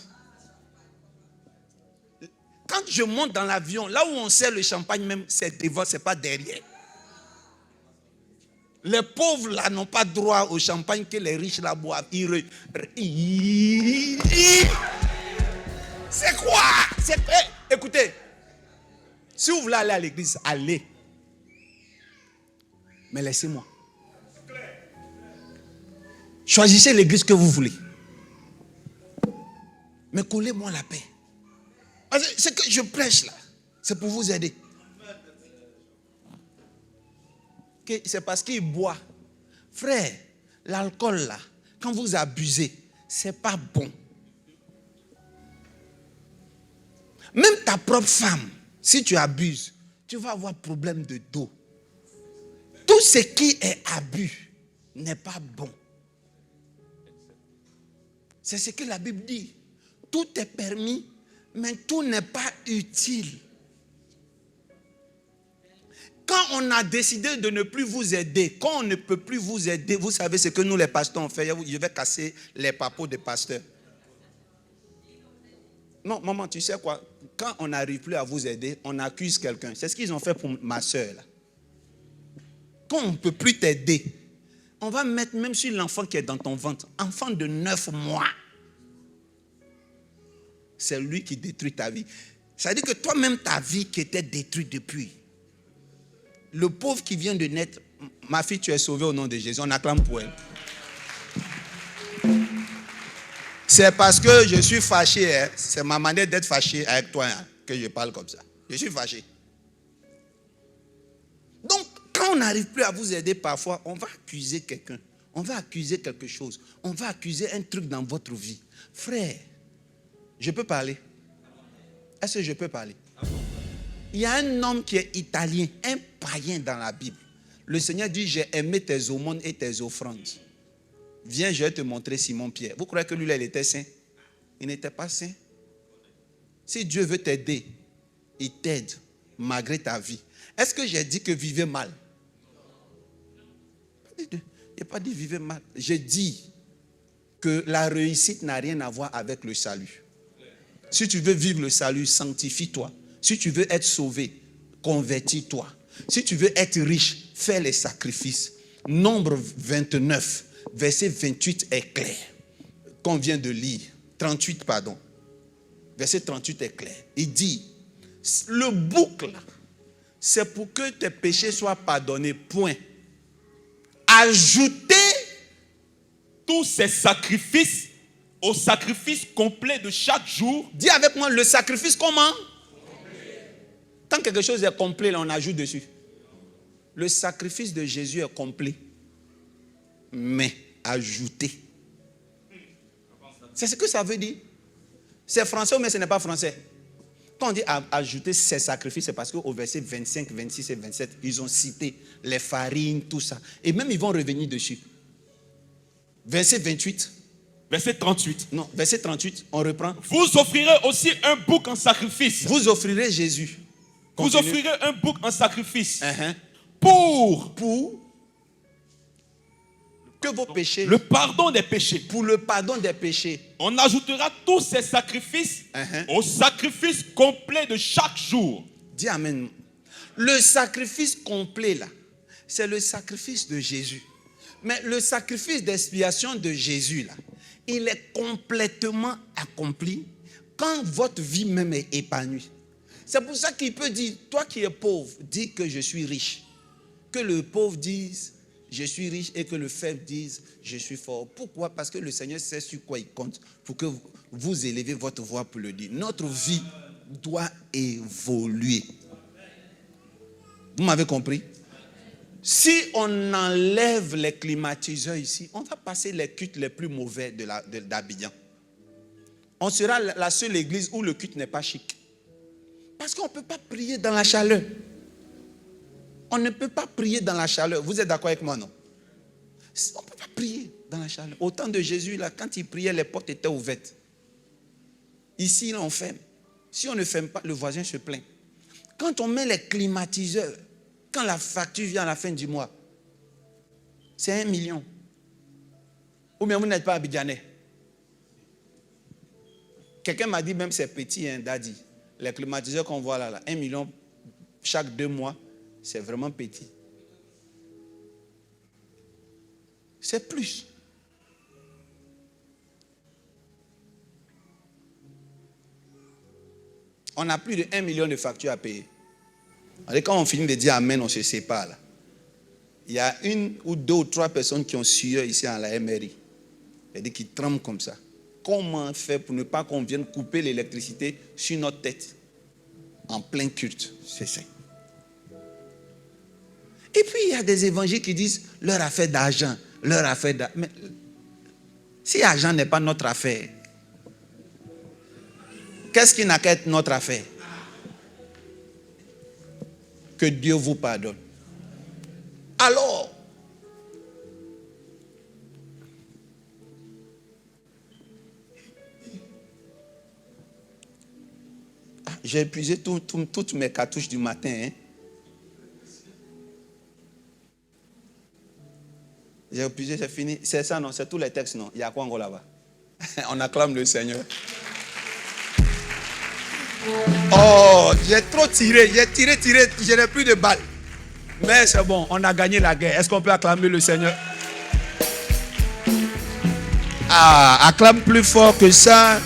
S1: Quand je monte dans l'avion, là où on sert le champagne même, c'est devant, c'est pas derrière. Les pauvres là n'ont pas droit au champagne que les riches là boivent. C'est quoi? Écoutez, si vous voulez aller à l'église, allez. Mais laissez-moi. Choisissez l'église que vous voulez. Mais collez-moi la paix. Ce que je prêche là, c'est pour vous aider. C'est parce qu'il boit. Frère, l'alcool là, quand vous abusez, c'est pas bon. Même ta propre femme, si tu abuses, tu vas avoir problème de dos. Tout ce qui est abus n'est pas bon. C'est ce que la Bible dit. Tout est permis, mais tout n'est pas utile. Quand on a décidé de ne plus vous aider, quand on ne peut plus vous aider, vous savez ce que nous les pasteurs on fait. Je vais casser les papeaux des pasteurs. Non, maman, tu sais quoi? Quand on n'arrive plus à vous aider, on accuse quelqu'un. C'est ce qu'ils ont fait pour ma soeur là. Quand on ne peut plus t'aider, On va mettre même sur l'enfant qui est dans ton ventre. Enfant de 9 mois. C'est lui qui détruit ta vie. Ça veut dire que toi-même, ta vie qui était détruite depuis. Le pauvre qui vient de naître, ma fille, tu es sauvée au nom de Jésus. On acclame pour elle. C'est parce que je suis fâché. Hein. C'est ma manière d'être fâché avec toi hein, que je parle comme ça. Je suis fâché. Donc, quand on n'arrive plus à vous aider parfois, on va accuser quelqu'un. On va accuser quelque chose. On va accuser un truc dans votre vie. Frère, je peux parler? Est-ce que je peux parler? Il y a un homme qui est italien, un païen dans la Bible. Le Seigneur dit, j'ai aimé tes aumônes et tes offrandes. Viens, je vais te montrer Simon-Pierre. Vous croyez que lui, là, il était saint? Il n'était pas saint. Si Dieu veut t'aider, il t'aide malgré ta vie. Est-ce que j'ai dit que vivez mal? Il n'a pas dit vivez mal. J'ai dit que la réussite n'a rien à voir avec le salut. Si tu veux vivre le salut, sanctifie-toi. Si tu veux être sauvé, convertis-toi. Si tu veux être riche, fais les sacrifices. Nombre 29, verset 28 est clair. Qu'on vient de lire. 38, pardon. Verset 38 est clair. Il dit, le boucle, c'est pour que tes péchés soient pardonnés. Point. Ajoutez
S3: tous ces sacrifices au sacrifice complet de chaque jour.
S1: Dis avec moi, le sacrifice comment? Quand quelque chose est complet, là, on ajoute dessus. Le sacrifice de Jésus est complet. Mais ajouté. C'est ce que ça veut dire. C'est français, mais ce n'est pas français. Quand on dit ajouter ces sacrifices, c'est parce qu'au verset 25, 26 et 27, ils ont cité les farines, tout ça. Et même ils vont revenir dessus. Verset 28.
S3: Verset 38.
S1: Non, verset 38, on reprend.
S3: Vous offrirez aussi un bouc en sacrifice.
S1: Vous offrirez Jésus.
S3: Vous
S1: Continue.
S3: offrirez un bouc en sacrifice.
S1: Uh-huh.
S3: Pour
S1: que vos péchés,
S3: le pardon des péchés.
S1: pour le pardon des péchés.
S3: On ajoutera tous ces sacrifices
S1: Uh-huh.
S3: au sacrifice complet de chaque jour.
S1: Dis amen. Le sacrifice complet là, c'est le sacrifice de Jésus. Mais le sacrifice d'expiation de Jésus là, il est complètement accompli quand votre vie même est épanouie. C'est pour ça qu'il peut dire, toi qui es pauvre, dis que je suis riche. Que le pauvre dise, je suis riche, et que le faible dise, je suis fort. Pourquoi? Parce que le Seigneur sait sur quoi il compte pour que vous élevez votre voix pour le dire. Notre vie doit évoluer. Vous m'avez compris? Si on enlève les climatiseurs ici, on va passer les cultes les plus mauvais d'Abidjan. On sera la seule église où le culte n'est pas chic. Parce qu'on ne peut pas prier dans la chaleur. On ne peut pas prier dans la chaleur. Vous êtes d'accord avec moi, non? On ne peut pas prier dans la chaleur. Au temps de Jésus, là, quand il priait, les portes étaient ouvertes. Ici, là, on ferme. Si on ne ferme pas, le voisin se plaint. Quand on met les climatiseurs, quand la facture vient à la fin du mois, c'est 1 million. Ou bien vous n'êtes pas abidjanais. Quelqu'un m'a dit même c'est petit, hein, Daddy. Les climatiseurs qu'on voit là, 1 million chaque 2 mois, c'est vraiment petit. C'est plus. On a plus de 1 million de factures à payer. Quand on finit de dire Amen, on se sépare là. Il y a 1 ou 2 ou 3 personnes qui ont sueur ici à la MRI. C'est-à-dire qui tremblent comme ça. Comment faire pour ne pas qu'on vienne couper l'électricité sur notre tête en plein culte? C'est ça. Et puis il y a des évangiles qui disent leur affaire d'argent, leur affaire d'argent. Mais si l'argent n'est pas notre affaire, qu'est-ce qui n'a qu'à être notre affaire? Que Dieu vous pardonne. Alors, j'ai épuisé toutes mes cartouches du matin. Hein? J'ai épuisé, c'est fini. C'est ça, non? C'est tous les textes, non? Il y a quoi encore là-bas? On acclame le Seigneur. Oh, j'ai trop tiré. J'ai tiré. Je n'ai plus de balles. Mais c'est bon, on a gagné la guerre. Est-ce qu'on peut acclamer le Seigneur? Ah, acclame plus fort que ça.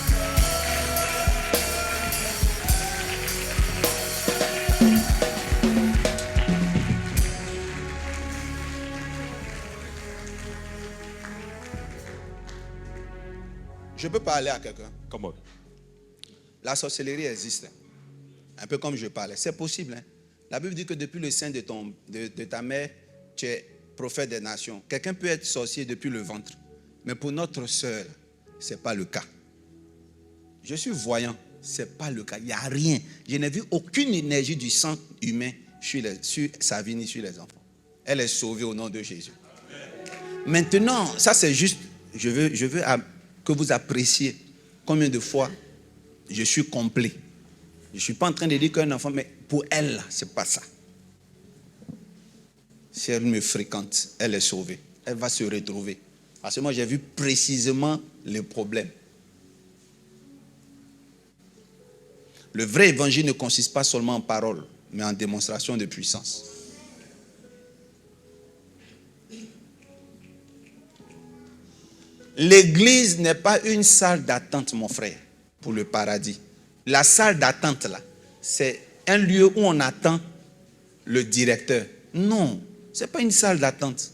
S1: Je peux parler à quelqu'un.
S3: Come on.
S1: La sorcellerie existe. Un peu comme je parlais. C'est possible. Hein? La Bible dit que depuis le sein de ta mère, tu es prophète des nations. Quelqu'un peut être sorcier depuis le ventre. Mais pour notre sœur, ce n'est pas le cas. Je suis voyant. Ce n'est pas le cas. Il n'y a rien. Je n'ai vu aucune énergie du sang humain sur sa vie ni sur les enfants. Elle est sauvée au nom de Jésus. Maintenant, ça c'est juste, je veux que vous appréciez combien de fois je suis complet. Je ne suis pas en train de dire qu'un enfant, mais pour elle, là, ce n'est pas ça. Si elle me fréquente, elle est sauvée. Elle va se retrouver. Parce que moi, j'ai vu précisément le problème. Le vrai évangile ne consiste pas seulement en paroles, mais en démonstration de puissance. L'église n'est pas une salle d'attente, mon frère, pour le paradis. La salle d'attente, là, c'est un lieu où on attend le directeur. Non, ce n'est pas une salle d'attente.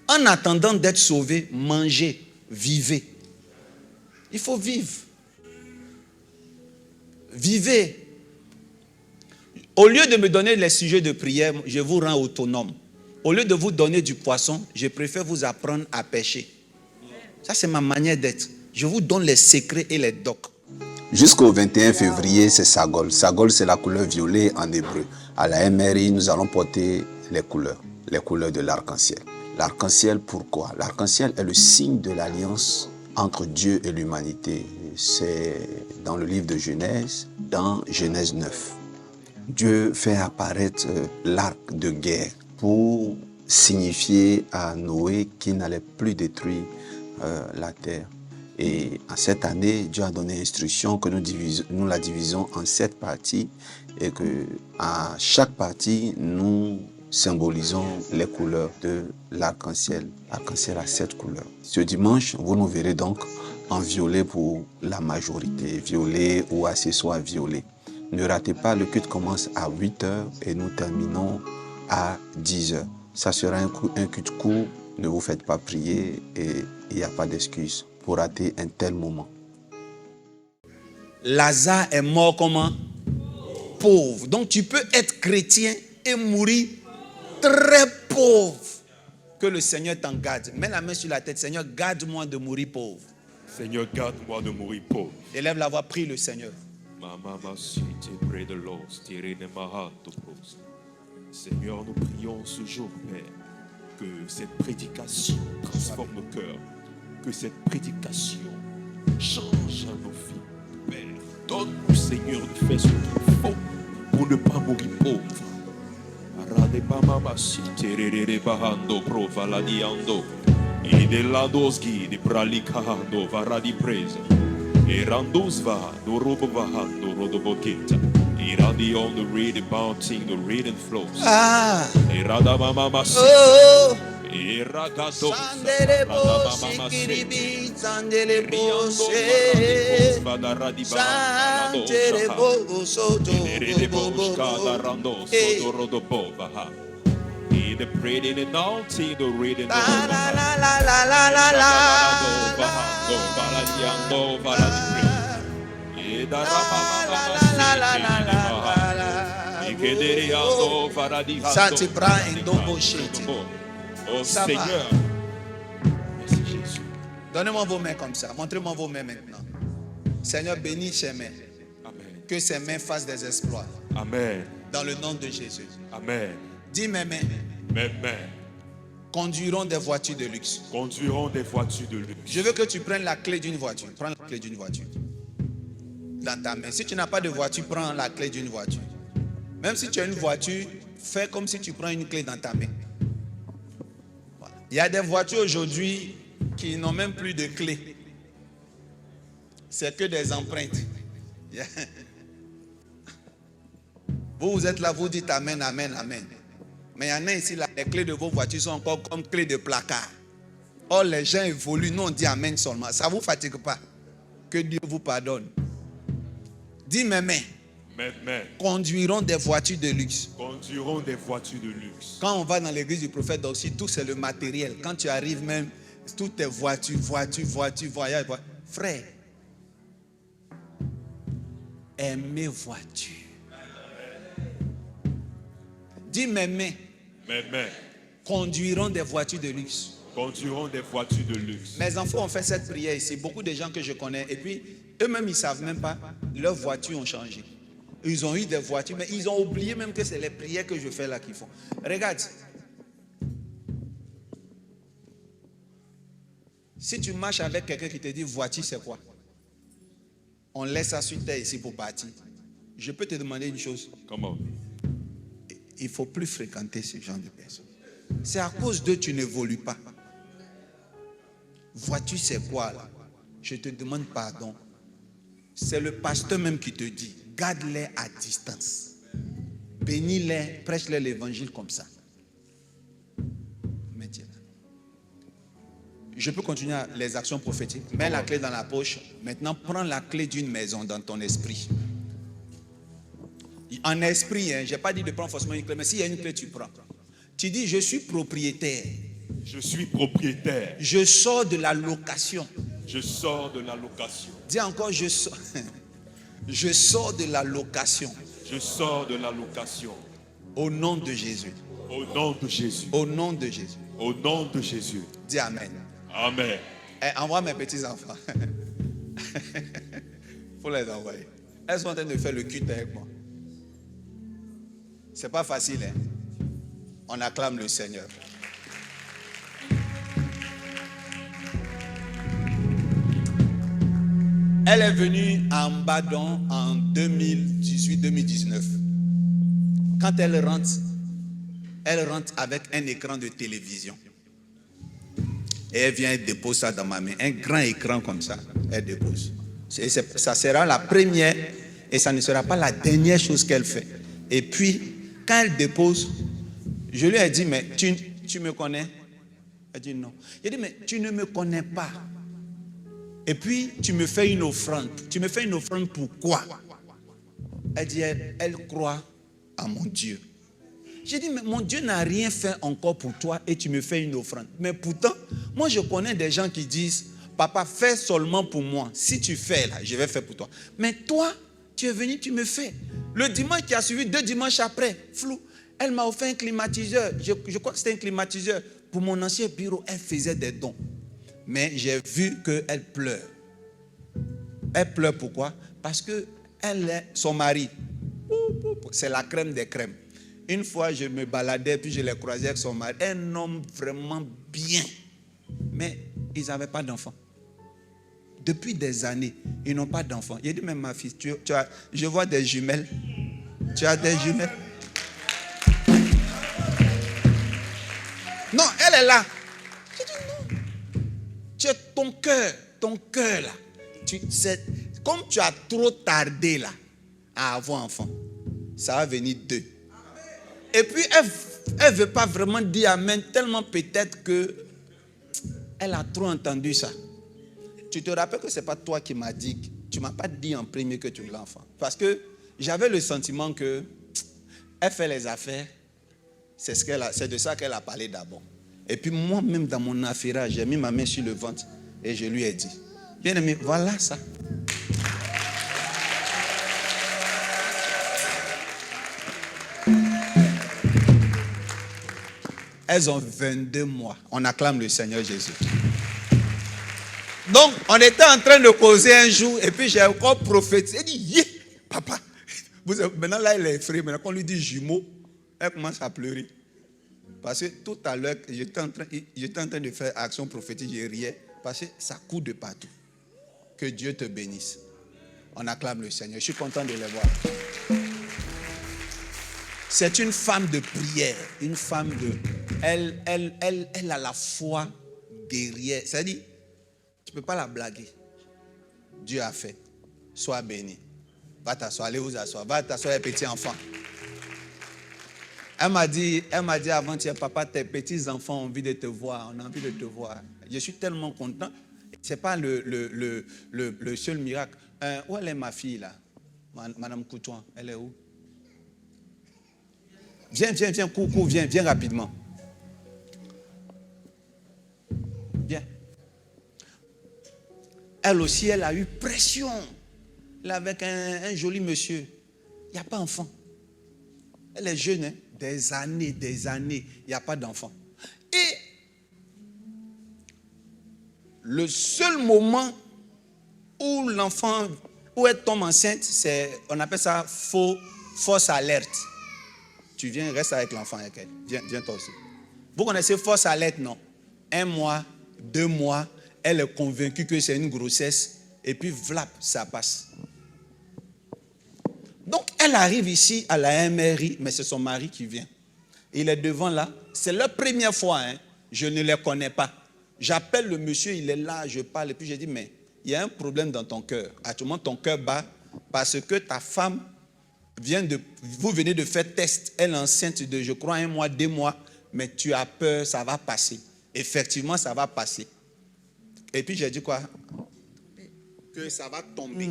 S1: En attendant d'être sauvé, mangez, vivez. Il faut vivre. Vivez. Au lieu de me donner les sujets de prière, je vous rends autonome. Au lieu de vous donner du poisson, je préfère vous apprendre à pêcher. Ça, c'est ma manière d'être. Je vous donne les secrets et les docs.
S6: Jusqu'au 21 février, c'est Sagol. Sagol, c'est la couleur violet en hébreu. À la MRI, nous allons porter les couleurs de l'arc-en-ciel. L'arc-en-ciel, pourquoi? L'arc-en-ciel est le signe de l'alliance entre Dieu et l'humanité. C'est dans le livre de Genèse, dans Genèse 9. Dieu fait apparaître l'arc de guerre pour signifier à Noé qu'il n'allait plus détruire la terre. Et en cette année, Dieu a donné instruction que nous la divisons en 7 parties et que à chaque partie, nous symbolisons les couleurs de l'arc-en-ciel. L'arc-en-ciel a 7 couleurs. Ce dimanche, vous nous verrez donc en violet pour la majorité, violet ou accessoire violet. Ne ratez pas, le culte commence à 8h et nous terminons à 10h. Ça sera un culte court, ne vous faites pas prier et il n'y a pas d'excuse pour rater un tel moment.
S1: Lazare est mort comment? Pauvre. Donc tu peux être chrétien et mourir très pauvre. Que le Seigneur t'en garde. Mets la main sur la tête. Seigneur, garde-moi de mourir pauvre.
S3: Seigneur, garde-moi de mourir pauvre.
S1: Élève la voix, prie le Seigneur.
S3: Seigneur, nous prions ce jour, Père, que cette prédication transforme nos cœurs, que cette prédication change nos vies. Père, donne-nous, Seigneur, de faire ce qu'il faut pour ne pas mourir pauvre. E della doschi di pralicando varadi presa e randosva do robo vahando rodobochetta e radi on the read bounting the reading flows e rada mama
S1: Oh,
S3: e ragato
S1: Sandelebo, Sikiribi, Sandelebo, Sandelebo, Soto,
S3: the praying and announcing the reading
S1: la la la la la la la ça te prend un dobo shit.
S3: Oh Seigneur, merci Jésus.
S1: Donnez-moi vos mains comme ça. Montrez-moi vos mains maintenant. Seigneur, bénis ces mains.
S3: Amen.
S1: Que ces mains fassent des exploits.
S3: Amen.
S1: Dans le nom de Jésus.
S3: Amen.
S1: Dis mes mains.
S3: Mes mains
S1: conduiront des voitures de luxe.
S3: Conduiront des voitures de luxe.
S1: Je veux que tu prennes la clé d'une voiture. Prends la clé d'une voiture. Dans ta main. Si tu n'as pas de voiture, prends la clé d'une voiture. Même si tu as une voiture, fais comme si tu prends une clé dans ta main. Voilà. Il y a des voitures aujourd'hui qui n'ont même plus de clé. C'est que des empreintes. Vous êtes là, vous dites amen, amen, amen. Mais il y en a ici, là, les clés de vos voitures sont encore comme clés de placard. Or, les gens évoluent. Nous, on dit amen seulement. Ça ne vous fatigue pas. Que Dieu vous pardonne. Dis mes mains.
S3: Mes mains
S1: Conduiront des voitures de luxe.
S3: conduiront des voitures de luxe.
S1: Quand on va dans l'église du prophète d'Oxy, tout c'est le matériel. Quand tu arrives même, toutes tes voitures, voyage. Frère, aimez voiture. Dis mes mains.
S3: Mes mains
S1: Conduiront des voitures de luxe.
S3: conduiront des voitures de luxe.
S1: Mes enfants ont fait cette prière ici. Beaucoup de gens que je connais. Et puis, eux-mêmes, ils ne savent même pas. Leurs voitures ont changé. Ils ont eu des voitures, mais ils ont oublié même que c'est les prières que je fais là qu'ils font. Regarde. Si tu marches avec quelqu'un qui te dit voiture, c'est quoi? On laisse ça sur terre ici pour partir. Je peux te demander une chose.
S3: Comment?
S1: Il ne faut plus fréquenter ce genre de personnes. C'est à cause d'eux que tu n'évolues pas. Vois-tu c'est quoi là? Je te demande pardon. C'est le pasteur même qui te dit, garde-les à distance. Bénis-les, prêche-les l'évangile comme ça. Maintenant. Je peux continuer les actions prophétiques. Mets la clé dans la poche. Maintenant, prends la clé d'une maison dans ton esprit. En esprit, je n'ai pas dit de prendre forcément une clé, mais s'il y a une clé, tu prends. Tu dis, je suis propriétaire.
S3: Je suis propriétaire.
S1: Je sors de la location.
S3: Je sors de la location.
S1: Dis encore, je sors. Je sors de la location.
S3: Je sors de la location.
S1: Au nom de Jésus.
S3: Au nom de Jésus.
S1: Au nom de Jésus.
S3: Au nom de Jésus.
S1: Dis Amen.
S3: Amen.
S1: Envoie mes petits enfants. Faut les envoyer. Elles sont en train de faire le culte avec moi. C'est pas facile, hein? On acclame le Seigneur. Elle est venue en Badon en 2018-2019. Quand elle rentre avec un écran de télévision. Et elle vient et dépose ça dans ma main. Un grand écran comme ça, elle dépose. Ça sera la première et ça ne sera pas la dernière chose qu'elle fait. Et puis, quand elle dépose, je lui ai dit, mais tu me connais? Elle dit non. Il dit, mais tu ne me connais pas. Et puis, tu me fais une offrande. Tu me fais une offrande pourquoi? Elle dit, elle croit à mon Dieu. J'ai dit, mais mon Dieu n'a rien fait encore pour toi et tu me fais une offrande. Mais pourtant, moi je connais des gens qui disent, papa, fais seulement pour moi. Si tu fais là, je vais faire pour toi. Mais toi, tu es venu, tu me fais. Le dimanche qui a suivi, 2 dimanches après, flou, elle m'a offert un climatiseur. Je crois que c'était un climatiseur. Pour mon ancien bureau, elle faisait des dons. Mais j'ai vu qu'elle pleure. Elle pleure pourquoi? Parce que elle est son mari. C'est la crème des crèmes. Une fois, je me baladais, puis je l'ai croisé avec son mari. Un homme vraiment bien. Mais ils n'avaient pas d'enfants. Depuis des années, ils n'ont pas d'enfants. Il dit, mais ma fille, je vois des jumelles. Tu as des jumelles? Non, elle est là. Je dis non. Tu as ton cœur là. Comme tu as trop tardé là à avoir enfant, ça va venir 2. Et puis elle ne veut pas vraiment dire amen, tellement peut-être que elle a trop entendu ça. Tu te rappelles que ce n'est pas toi qui m'as dit, tu ne m'as pas dit en premier que tu voulais l'enfant. Parce que j'avais le sentiment que elle fait les affaires, c'est de ça qu'elle a parlé d'abord. Et puis moi-même dans mon affaire, j'ai mis ma main sur le ventre et je lui ai dit, bien-aimé, voilà ça. Elles ont 22 mois. On acclame le Seigneur Jésus. Donc, on était en train de causer un jour et puis j'ai encore prophétisé. Elle dit, papa. Maintenant, là, elle est effrayée. Maintenant, quand on lui dit jumeau, elle commence à pleurer. Parce que tout à l'heure, j'étais en train de faire action prophétique, je riais. Parce que ça court de partout. Que Dieu te bénisse. On acclame le Seigneur. Je suis content de les voir. C'est une femme de prière. Une femme de... Elle a la foi guerrière. C'est-à-dire, tu ne peux pas la blaguer. Dieu a fait. Sois béni. Va t'asseoir, allez vous asseoir. Va t'asseoir les petits enfants. Elle m'a dit avant-hier, papa, tes petits enfants ont envie de te voir. On a envie de te voir. Je suis tellement content. Ce n'est pas le seul miracle. Où elle est ma fille là? Madame Coutouan, elle est où? Viens, coucou, viens rapidement. Viens. Elle aussi, elle a eu pression. Là, avec un joli monsieur. Il n'y a pas d'enfant. Elle est jeune, hein? Des années, il n'y a pas d'enfant. Et le seul moment où l'enfant, où elle tombe enceinte, on appelle ça fausse alerte. Tu viens, reste avec l'enfant avec elle. Viens toi aussi. Vous connaissez fausse alerte, non? 1 mois, 2 mois, elle est convaincue que c'est une grossesse et puis vlap, ça passe. Donc, elle arrive ici à la MRI, mais c'est son mari qui vient. Il est devant là. C'est la première fois, hein. Je ne les connais pas. J'appelle le monsieur, il est là, je parle, et puis je dis, mais il y a un problème dans ton cœur. Actuellement, ton cœur bat parce que ta femme vous venez de faire test. Elle est enceinte de, je crois, 1 mois, 2 mois, mais tu as peur, ça va passer. Effectivement, ça va passer. Et puis j'ai dit quoi? Que ça va tomber.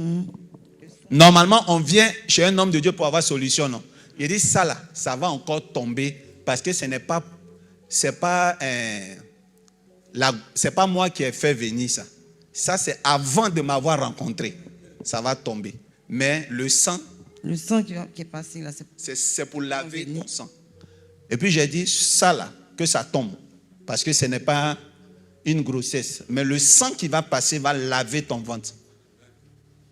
S1: Normalement, on vient chez un homme de Dieu pour avoir solution, non? Il dit ça là, ça va encore tomber parce que c'est pas moi qui ai fait venir ça. Ça, c'est avant de m'avoir rencontré. Ça va tomber. Mais le sang
S7: qui est passé là,
S1: c'est pour laver ton sang. Et puis j'ai dit ça là, que ça tombe. Parce que ce n'est pas une grossesse. Mais le sang qui va passer va laver ton ventre.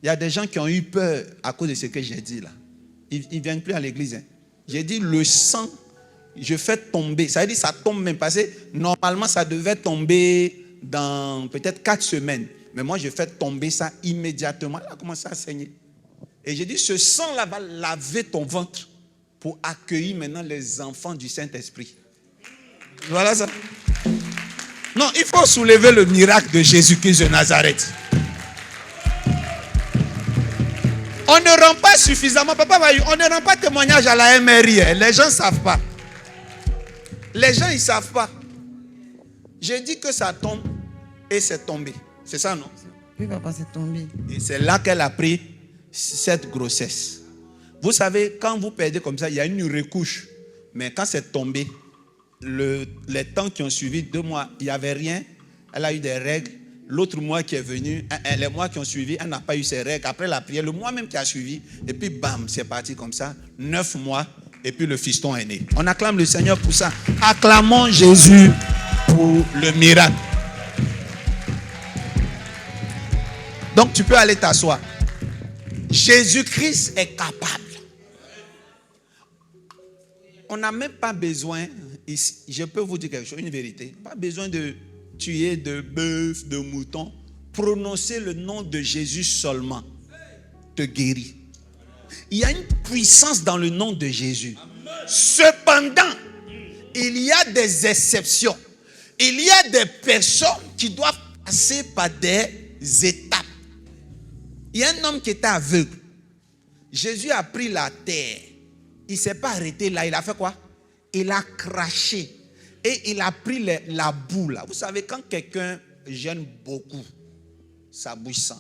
S1: Il y a des gens qui ont eu peur à cause de ce que j'ai dit là. Ils ne viennent plus à l'église. Hein. J'ai dit le sang, je fais tomber. Ça veut dire ça tombe même. Parce que normalement, ça devait tomber dans peut-être 4 semaines. Mais moi, je fais tomber ça immédiatement. Elle a commencé à saigner. Et j'ai dit, ce sang-là va laver ton ventre pour accueillir maintenant les enfants du Saint-Esprit. Voilà ça. Non, il faut soulever le miracle de Jésus-Christ de Nazareth. On ne rend pas suffisamment, papa, on ne rend pas témoignage à la MRI. Hein. Les gens ne savent pas. Les gens, ils ne savent pas. J'ai dit que ça tombe et c'est tombé. C'est ça, non?
S7: Oui, papa, c'est tombé.
S1: Et c'est là qu'elle a pris cette grossesse. Vous savez, quand vous perdez comme ça, il y a une recouche. Mais quand c'est tombé, les temps qui ont suivi, 2 mois, il n'y avait rien. Elle a eu des règles. L'autre mois qui est venu, les mois qui ont suivi, elle n'a pas eu ses règles. Après la prière, le mois même qui a suivi, et puis bam, c'est parti comme ça. 9 mois, et puis le fiston est né. On acclame le Seigneur pour ça. Acclamons Jésus pour le miracle. Donc tu peux aller t'asseoir. Jésus-Christ est capable. On n'a même pas besoin, ici, je peux vous dire quelque chose, une vérité, pas besoin de tuer de bœuf, de mouton. Prononcer le nom de Jésus seulement te guérit. Il y a une puissance dans le nom de Jésus. Cependant, il y a des exceptions. Il y a des personnes qui doivent passer par des étapes. Il y a un homme qui était aveugle. Jésus a pris la terre. Il ne s'est pas arrêté là. Il a fait quoi? Il a craché. Et il a pris la boue là. Vous savez, quand quelqu'un gêne beaucoup, sa bouche sent.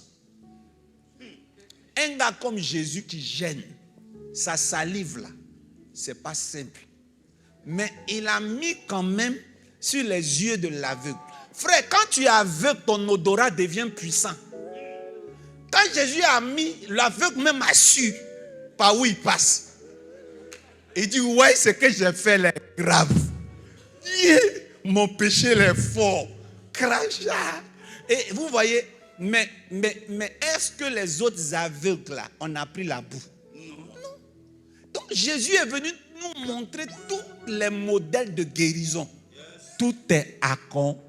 S1: Un gars comme Jésus qui gêne, sa salive là, c'est pas simple. Mais il a mis quand même sur les yeux de l'aveugle. Frère, quand tu es aveugle, ton odorat devient puissant. Quand Jésus a mis, l'aveugle même a su par où il passe. Il dit, ouais, ce que j'ai fait est grave. Mon péché est fort. Cracha. Et vous voyez, mais est-ce que les autres aveugles là, on a pris la boue? Non. Donc Jésus est venu nous montrer tous les modèles de guérison. Tout est accompli.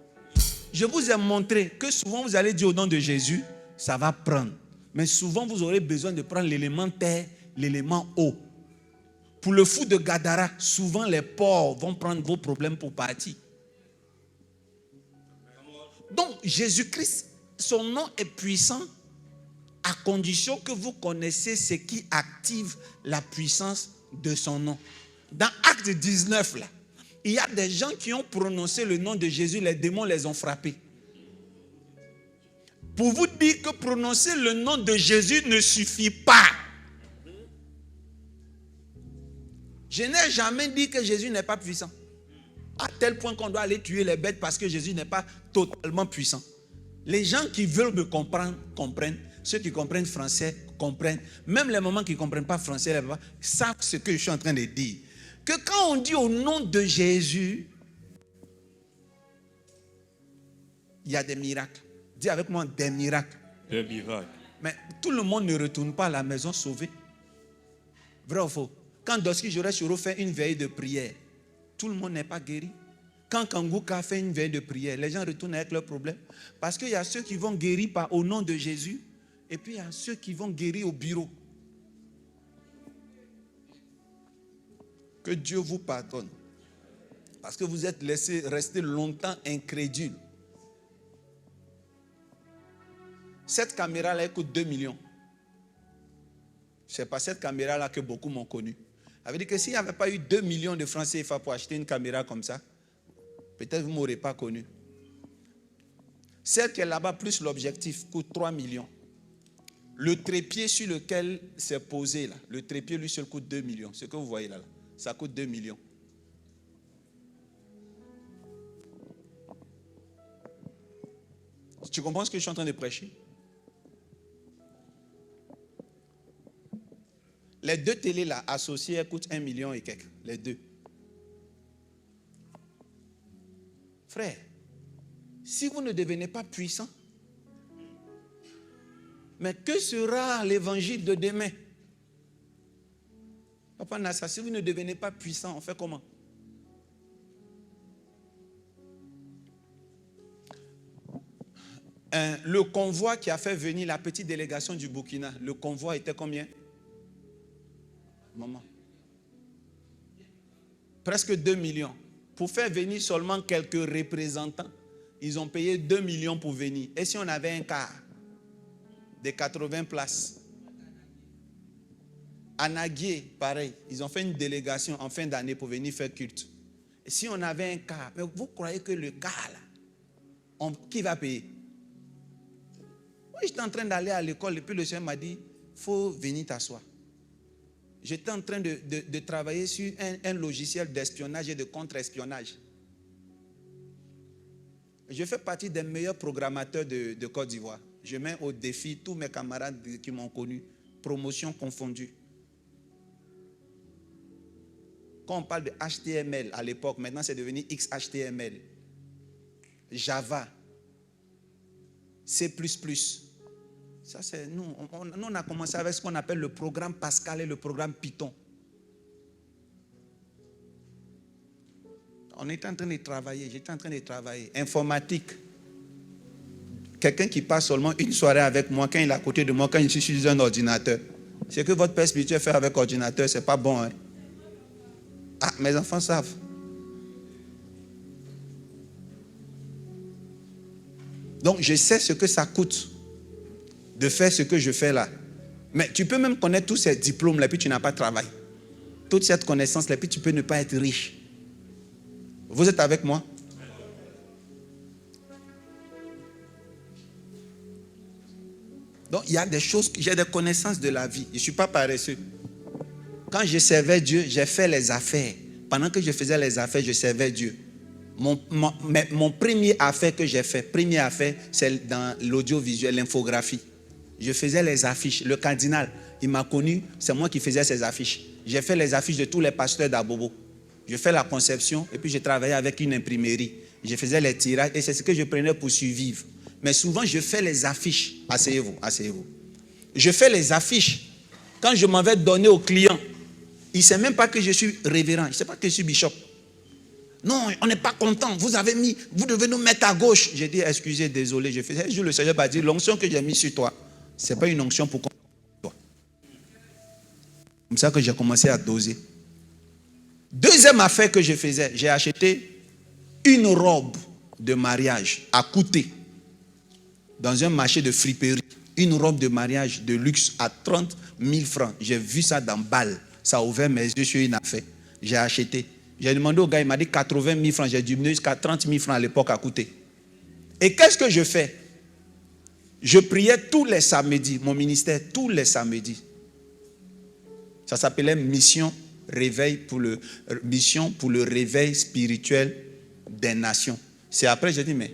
S1: Je vous ai montré que souvent vous allez dire au nom de Jésus, ça va prendre. Mais souvent vous aurez besoin de prendre l'élément terre, l'élément eau. Pour le fou de Gadara, souvent les porcs vont prendre vos problèmes pour partir. Donc Jésus-Christ, son nom est puissant à condition que vous connaissez ce qui active la puissance de son nom. Dans Acte 19, là, il y a des gens qui ont prononcé le nom de Jésus, les démons les ont frappés. pour vous dire que prononcer le nom de Jésus ne suffit pas. Je n'ai jamais dit que Jésus n'est pas puissant. À tel point qu'on doit aller tuer les bêtes parce que Jésus n'est pas totalement puissant. Les gens qui veulent me comprendre, comprennent. Ceux qui comprennent français, comprennent. Même les mamans qui ne comprennent pas français, les papas, savent ce que je suis en train de dire. Que quand on dit au nom de Jésus, il y a des miracles. Dis avec moi, des miracles.
S2: Des miracles.
S1: Mais tout le monde ne retourne pas à la maison sauvé. Vrai ou faux? Quand Doski Joreshiro fait une veille de prière, tout le monde n'est pas guéri. Quand Kangouka fait une veille de prière, les gens retournent avec leurs problèmes. Parce qu'il y a ceux qui vont guérir au nom de Jésus, et puis il y a ceux qui vont guérir au bureau. Que Dieu vous pardonne. Parce que vous êtes laissé rester longtemps incrédule. Cette caméra-là, elle coûte 2 millions. C'est pas cette caméra-là que beaucoup m'ont connu. Ça veut dire que s'il n'y avait pas eu 2 millions de francs CFA pour acheter une caméra comme ça, peut-être vous ne m'aurez pas connu. Celle qui est là-bas, plus l'objectif, coûte 3 millions. Le trépied sur lequel c'est posé, là, le trépied lui seul coûte 2 millions. Ce que vous voyez là, ça coûte 2 millions. Tu comprends ce que je suis en train de prêcher? Les deux télés là, associées, elles coûtent 1 million et quelques. Les deux. Frère, si vous ne devenez pas puissant, mais que sera l'évangile de demain? Papa Nassa, si vous ne devenez pas puissant, on fait comment? Le convoi qui a fait venir la petite délégation du Burkina, le convoi était combien? Maman. Presque 2 millions. Pour faire venir seulement quelques représentants, ils ont payé 2 millions pour venir. Et si on avait un car de 80 places? À Naguié, pareil, ils ont fait une délégation en fin d'année pour venir faire culte. Et si on avait un car, mais vous croyez que le car là, qui va payer? Moi, j'étais en train d'aller à l'école et puis le Seigneur m'a dit, il faut venir t'asseoir. J'étais en train de travailler sur un logiciel d'espionnage et de contre-espionnage. Je fais partie des meilleurs programmateurs de Côte d'Ivoire. Je mets au défi tous mes camarades qui m'ont connu, promotion confondue. Quand on parle de HTML à l'époque, maintenant c'est devenu XHTML, Java, C++. Ça, c'est nous. On a commencé avec ce qu'on appelle le programme Pascal et le programme Python. On était en train de travailler, j'étais en train de travailler. Informatique. Quelqu'un qui passe seulement une soirée avec moi, quand il est à côté de moi, quand je suis sur un ordinateur. Ce que votre père spirituel fait avec ordinateur, c'est pas bon. Hein? Ah, mes enfants savent. Donc, je sais ce que ça coûte de faire ce que je fais là. Mais tu peux même connaître tous ces diplômes là, puis tu n'as pas de travail. Toute cette connaissance là, puis tu peux ne pas être riche. Vous êtes avec moi? Donc, il y a des choses, j'ai des connaissances de la vie. Je ne suis pas paresseux. Quand je servais Dieu, j'ai fait les affaires. Pendant que je faisais les affaires, je servais Dieu. Mon premier affaire que j'ai fait, c'est dans l'audiovisuel, l'infographie. Je faisais les affiches. Le cardinal, il m'a connu, c'est moi qui faisais ces affiches. J'ai fait les affiches de tous les pasteurs d'Abobo. Je fais la conception et puis je travaillais avec une imprimerie. Je faisais les tirages et c'est ce que je prenais pour survivre. Mais souvent, je fais les affiches. Asseyez-vous, asseyez-vous. Je fais les affiches. Quand je m'en vais donner au client, il ne sait même pas que je suis révérend. Il ne sait pas que je suis bishop. Non, on n'est pas content. Vous devez nous mettre à gauche. J'ai dit, excusez, désolé. Je faisais, le Seigneur m'a dit, l'onction que j'ai mise sur toi, ce n'est pas une onction pour toi. Comme ça que j'ai commencé à doser. Deuxième affaire que je faisais, j'ai acheté une robe de mariage à coûter dans un marché de friperie. Une robe de mariage de luxe à 30 000 francs. J'ai vu ça dans Bâle. Ça a ouvert mes yeux sur une affaire. J'ai acheté. J'ai demandé au gars, il m'a dit 80 000 francs. J'ai diminué jusqu'à 30 000 francs à l'époque à coûter. Et qu'est-ce que je fais? Je priais tous les samedis, mon ministère, tous les samedis. Ça s'appelait mission pour le réveil spirituel des nations. C'est après, j'ai dit, mais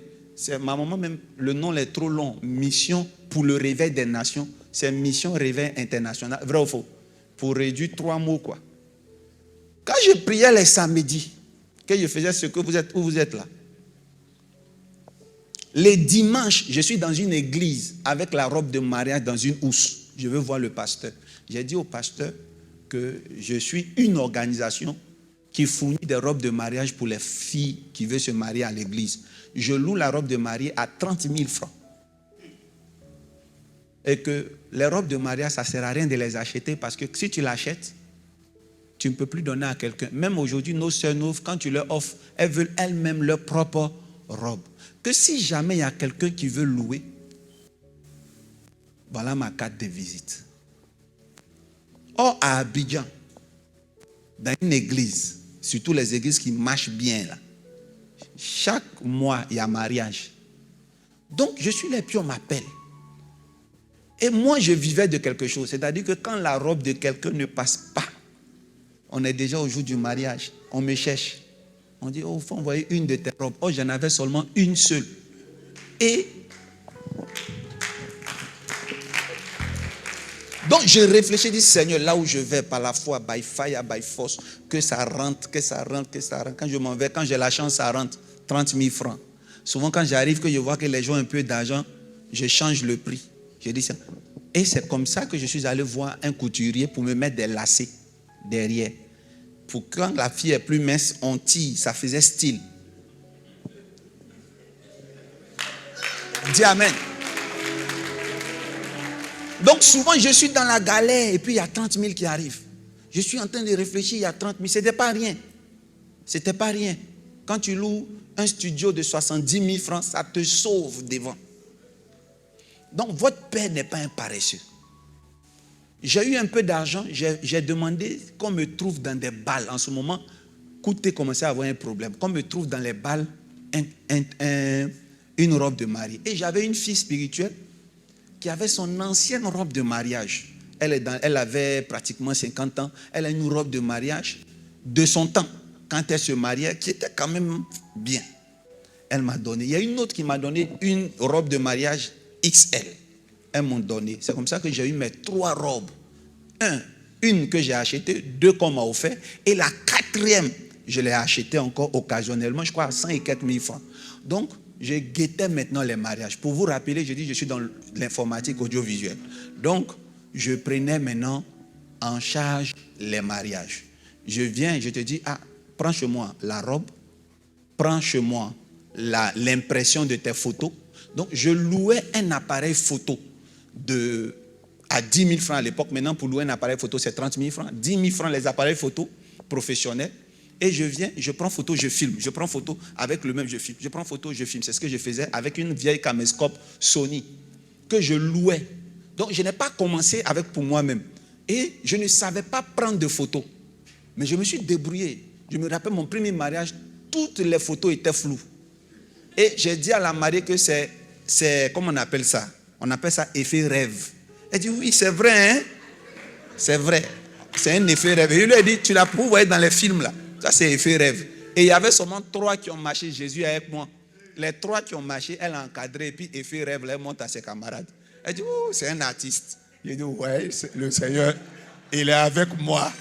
S1: ma maman même, le nom est trop long. Mission pour le réveil des nations. C'est mission réveil international. Vrai ou faux? Pour réduire 3 mots, quoi. Quand je priais les samedis, que je faisais ce que vous êtes, où vous êtes là. Les dimanches, je suis dans une église avec la robe de mariage dans une housse. Je veux voir le pasteur. J'ai dit au pasteur que je suis une organisation qui fournit des robes de mariage pour les filles qui veulent se marier à l'église. Je loue la robe de mariée à 30 000 francs. Et que les robes de mariage, ça ne sert à rien de les acheter parce que si tu l'achètes, tu ne peux plus donner à quelqu'un. Même aujourd'hui, nos sœurs nouves, quand tu leur offres, elles veulent elles-mêmes leur propre robe. Que si jamais il y a quelqu'un qui veut louer, voilà ma carte de visite. Or, à Abidjan, dans une église, surtout les églises qui marchent bien là, chaque mois, il y a mariage. Donc, je suis là, puis on m'appelle. Et moi, je vivais de quelque chose. C'est-à-dire que quand la robe de quelqu'un ne passe pas, on est déjà au jour du mariage. On me cherche. On dit, oh, il faut envoyer une de tes robes. Oh, j'en avais seulement une seule. Et donc, je réfléchis, je dis, Seigneur, là où je vais, par la foi, by fire, by force, que ça rentre, que ça rentre, que ça rentre. Quand je m'en vais, quand j'ai la chance, ça rentre. 30 000 francs. Souvent, quand j'arrive, que je vois que les gens ont un peu d'argent, je change le prix. Je dis ça. Et c'est comme ça que je suis allé voir un couturier pour me mettre des lacets derrière. Pour quand la fille est plus mince, on tire, ça faisait style. Dis amen. Donc souvent je suis dans la galère et puis il y a 30 000 qui arrivent. Je suis en train de réfléchir, il y a 30 000, c'était pas rien. C'était pas rien. Quand tu loues un studio de 70 000 francs, ça te sauve devant. Donc votre père n'est pas un paresseux. J'ai eu un peu d'argent, j'ai demandé qu'on me trouve dans des balles. En ce moment, Kouté commençait à avoir un problème. Qu'on me trouve dans les balles une robe de mariée. Et j'avais une fille spirituelle qui avait son ancienne robe de mariage. Elle avait pratiquement 50 ans. Elle a une robe de mariage de son temps, quand elle se mariait, qui était quand même bien. Elle m'a donné. Il y a une autre qui m'a donné une robe de mariage XL. Elles m'ont donné. C'est comme ça que j'ai eu mes 3 robes. Une que j'ai achetée, 2 qu'on m'a offert, et la 4e, je l'ai achetée encore occasionnellement, je crois à 100 et quelques mille francs. Donc, je guettais maintenant les mariages. Pour vous rappeler, je dis je suis dans l'informatique audiovisuelle. Donc, je prenais maintenant en charge les mariages. Je viens, je te dis, prends chez moi la robe, prends chez moi l'impression de tes photos. Donc, je louais un appareil photo à 10 000 francs à l'époque. Maintenant, pour louer un appareil photo, c'est 30 000 francs. 10 000 francs les appareils photo professionnels. Et je viens, je prends photo, je filme. Je prends photo avec le même, je filme. Je prends photo, je filme. C'est ce que je faisais avec une vieille caméscope Sony que je louais. Donc, je n'ai pas commencé avec pour moi-même. Et je ne savais pas prendre de photos. Mais je me suis débrouillé. Je me rappelle mon premier mariage, toutes les photos étaient floues. Et j'ai dit à la mariée que c'est comment on appelle ça? On appelle ça effet rêve. Elle dit, oui, c'est vrai, hein? C'est vrai. C'est un effet rêve. Et je lui ai dit, tu l'as pour voir dans les films là. Ça, c'est effet rêve. Et il y avait seulement 3 qui ont marché, Jésus avec moi. Les 3 qui ont marché, elle a encadré, et puis effet rêve, elle monte à ses camarades. Elle dit, oh, c'est un artiste. J'ai dit, ouais, le Seigneur, il est avec moi.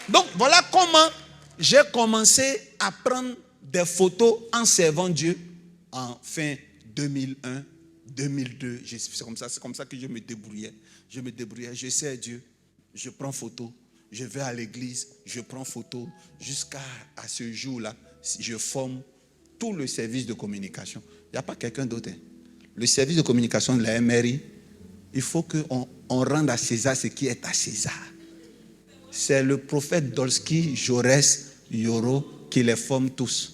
S1: Donc, voilà comment j'ai commencé à prendre des photos en servant Dieu en fin 2001, 2002. C'est comme ça que je me débrouillais. Je sers Dieu, je prends photo, je vais à l'église, je prends photo. Jusqu'à ce jour-là, je forme tout le service de communication. Il n'y a pas quelqu'un d'autre. Le service de communication de la MRI, il faut qu'on rende à César ce qui est à César. C'est le prophète Dolski, Jaurès, Yoro qui les forme tous.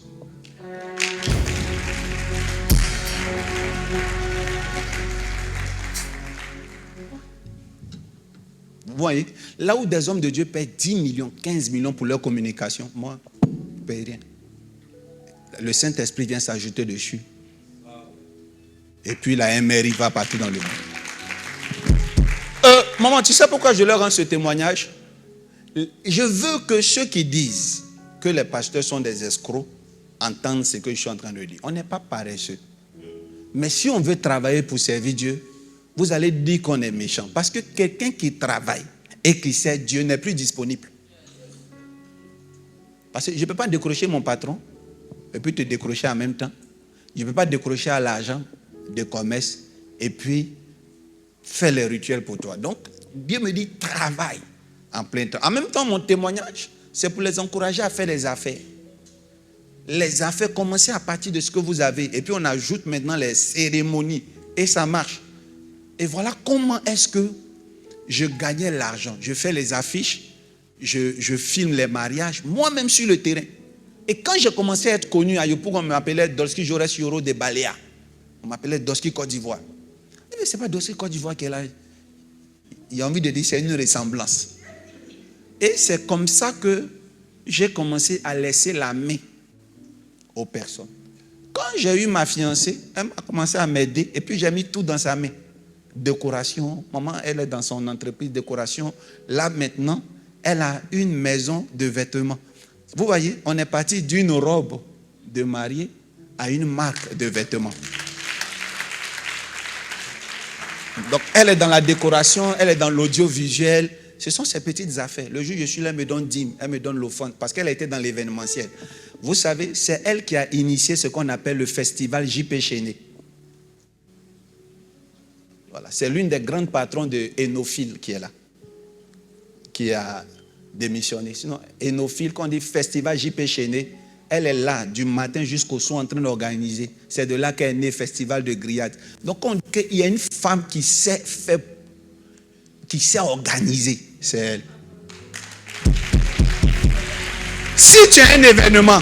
S1: Vous voyez, là où des hommes de Dieu paient 10 millions, 15 millions pour leur communication, moi, je ne paye rien. Le Saint-Esprit vient s'ajouter dessus. Et puis la MRI va partout dans le monde. Maman, tu sais pourquoi je leur rends ce témoignage? Je veux que ceux qui disent que les pasteurs sont des escrocs entendent ce que je suis en train de dire. On n'est pas paresseux. Mais si on veut travailler pour servir Dieu, vous allez dire qu'on est méchant. Parce que quelqu'un qui travaille et qui sert Dieu n'est plus disponible. Parce que je ne peux pas décrocher mon patron et puis te décrocher en même temps. Je ne peux pas décrocher à l'argent de commerce et puis faire les rituels pour toi. Donc, Dieu me dit travaille en plein temps. En même temps, mon témoignage, c'est pour les encourager à faire les affaires. Les affaires, commencez à partir de ce que vous avez. Et puis on ajoute maintenant les cérémonies. Et ça marche. Et voilà comment est-ce que je gagnais l'argent. Je fais les affiches, je filme les mariages, moi-même sur le terrain. Et quand j'ai commencé à être connu à Yopougon, on m'appelait Dolski Jaurès Yoro de Baléa. On m'appelait Dolski Côte d'Ivoire. Mais ce n'est pas Dolski Côte d'Ivoire qui est là. Il a envie de dire c'est une ressemblance. Et c'est comme ça que j'ai commencé à laisser la main aux personnes. Quand j'ai eu ma fiancée, elle m'a commencé à m'aider et puis j'ai mis tout dans sa main. Décoration, maman, elle est dans son entreprise de décoration. Là maintenant, elle a une maison de vêtements. Vous voyez, on est parti d'une robe de mariée à une marque de vêtements. Donc, elle est dans la décoration, elle est dans l'audiovisuel. Ce sont ces petites affaires. Le jour où je suis là, elle me donne dîme, elle me donne l'offrande parce qu'elle a été dans l'événementiel. Vous savez, c'est elle qui a initié ce qu'on appelle le festival JP Chéné. Voilà, c'est l'une des grandes patronnes de Enophile qui est là, qui a démissionné. Sinon, Enophile, quand on dit festival JP Chéné, elle est là du matin jusqu'au soir en train d'organiser. C'est de là qu'est né Festival de Grillade. Donc, il y a une femme qui sait faire, qui sait organiser, c'est elle. Si tu as un événement,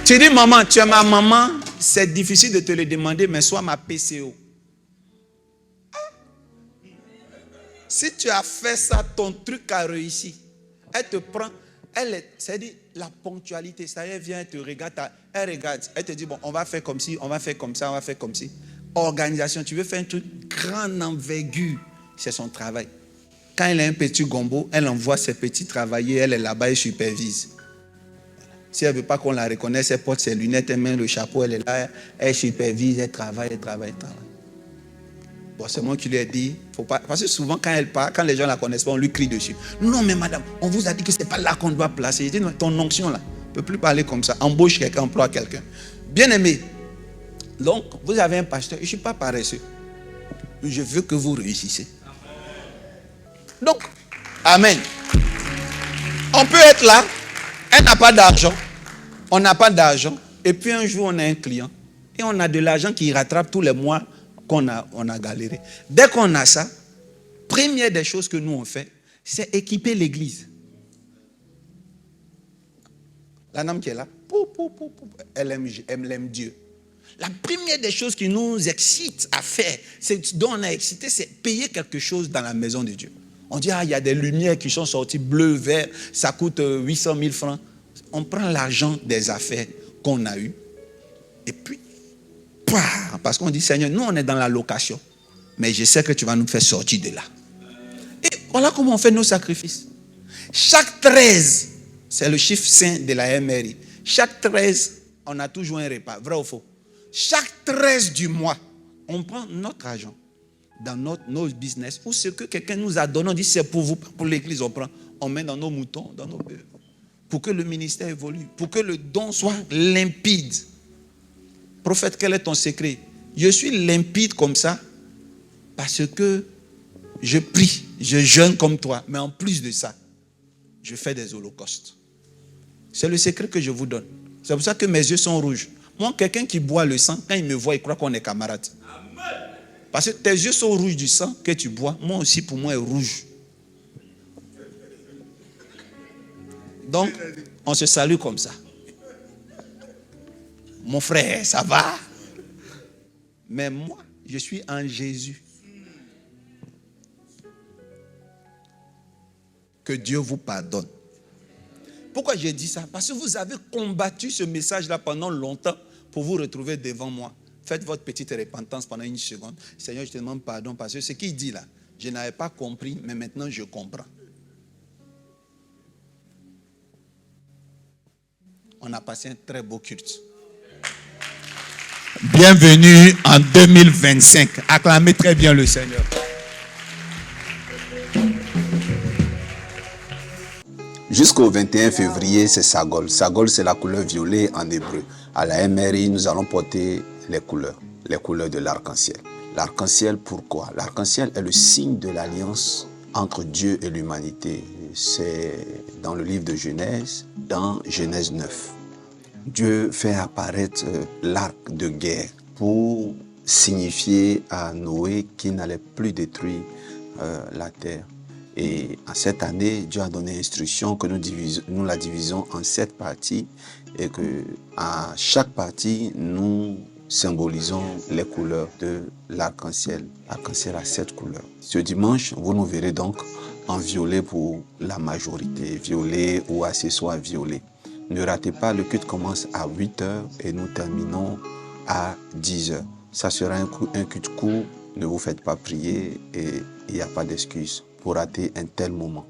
S1: tu dis maman, tu es ma maman, c'est difficile de te le demander, mais sois ma PCO. Si tu as fait ça, ton truc a réussi. Elle te prend, c'est-à-dire la ponctualité, ça y est, vient, elle te regarde, elle regarde, elle te dit, bon, on va faire comme ci, on va faire comme ça, on va faire comme ci. Organisation, tu veux faire un truc grande envergure, c'est son travail. Quand elle a un petit gombo, elle envoie ses petits travailler, elle est là-bas et supervise. Si elle ne veut pas qu'on la reconnaisse, elle porte ses lunettes, elle met le chapeau, elle est là, elle supervise, elle travaille, elle travaille, elle travaille. Bon, c'est moi qui lui ai dit, faut pas, parce que souvent quand elle part, quand les gens ne la connaissent pas, on lui crie dessus. Non mais madame, on vous a dit que ce n'est pas là qu'on doit placer. Je dis, non, ton onction là, on ne peut plus parler comme ça. Embauche quelqu'un, emploie quelqu'un. Bien aimé, donc vous avez un pasteur, je ne suis pas paresseux. Je veux que vous réussissez. Donc, amen. On peut être là, elle n'a pas d'argent, on n'a pas d'argent, et puis un jour on a un client, et on a de l'argent qui rattrape tous les mois qu'on a galéré. Dès qu'on a ça, première des choses que nous on fait, c'est équiper l'église. La dame qui est là, elle aime Dieu. La première des choses qui nous excite à faire, c'est dont on a excité, c'est payer quelque chose dans la maison de Dieu. On dit, il y a des lumières qui sont sorties, bleu, vert, ça coûte 800 000 francs. On prend l'argent des affaires qu'on a eues, et puis, parce qu'on dit, Seigneur, nous on est dans la location, mais je sais que tu vas nous faire sortir de là. Et voilà comment on fait nos sacrifices. Chaque 13, c'est le chiffre saint de la MRI. Chaque 13, on a toujours un repas, vrai ou faux? Chaque 13 du mois, on prend notre argent dans nos business, ou ce que quelqu'un nous a donné, on dit c'est pour vous, pour l'église, on prend, on met dans nos moutons, dans nos bœufs, pour que le ministère évolue, pour que le don soit limpide. Prophète, quel est ton secret? Je suis limpide comme ça parce que je prie, je jeûne comme toi, mais en plus de ça, je fais des holocaustes. C'est le secret que je vous donne. C'est pour ça que mes yeux sont rouges. Moi, quelqu'un qui boit le sang, quand il me voit, il croit qu'on est camarades. Parce que tes yeux sont rouges du sang que tu bois, moi aussi, pour moi, est rouge. Donc, on se salue comme ça. Mon frère, ça va? Mais moi, je suis en Jésus. Que Dieu vous pardonne. Pourquoi j'ai dit ça? Parce que vous avez combattu ce message-là pendant longtemps pour vous retrouver devant moi. Faites votre petite repentance pendant une seconde. Seigneur, je te demande pardon parce que ce qu'il dit là, je n'avais pas compris, mais maintenant je comprends. On a passé un très beau culte. Bienvenue en 2025. Acclamez très bien le Seigneur.
S6: Jusqu'au 21 février, c'est Sagol. Sagol, c'est la couleur violet en hébreu. À la MRI, nous allons porter les couleurs de l'arc-en-ciel. L'arc-en-ciel, pourquoi? L'arc-en-ciel est le signe de l'alliance entre Dieu et l'humanité. C'est dans le livre de Genèse, dans Genèse 9. Dieu fait apparaître l'arc de guerre pour signifier à Noé qu'il n'allait plus détruire la terre. Et en cette année, Dieu a donné instruction que nous la divisons en 7 parties et que à chaque partie, nous symbolisons les couleurs de l'arc-en-ciel. L'arc-en-ciel a 7 couleurs. Ce dimanche, vous nous verrez donc en violet pour la majorité, violet ou accessoire violet. Ne ratez pas, le culte commence à 8h et nous terminons à 10h. Ça sera un culte court, ne vous faites pas prier et il n'y a pas d'excuse pour rater un tel moment.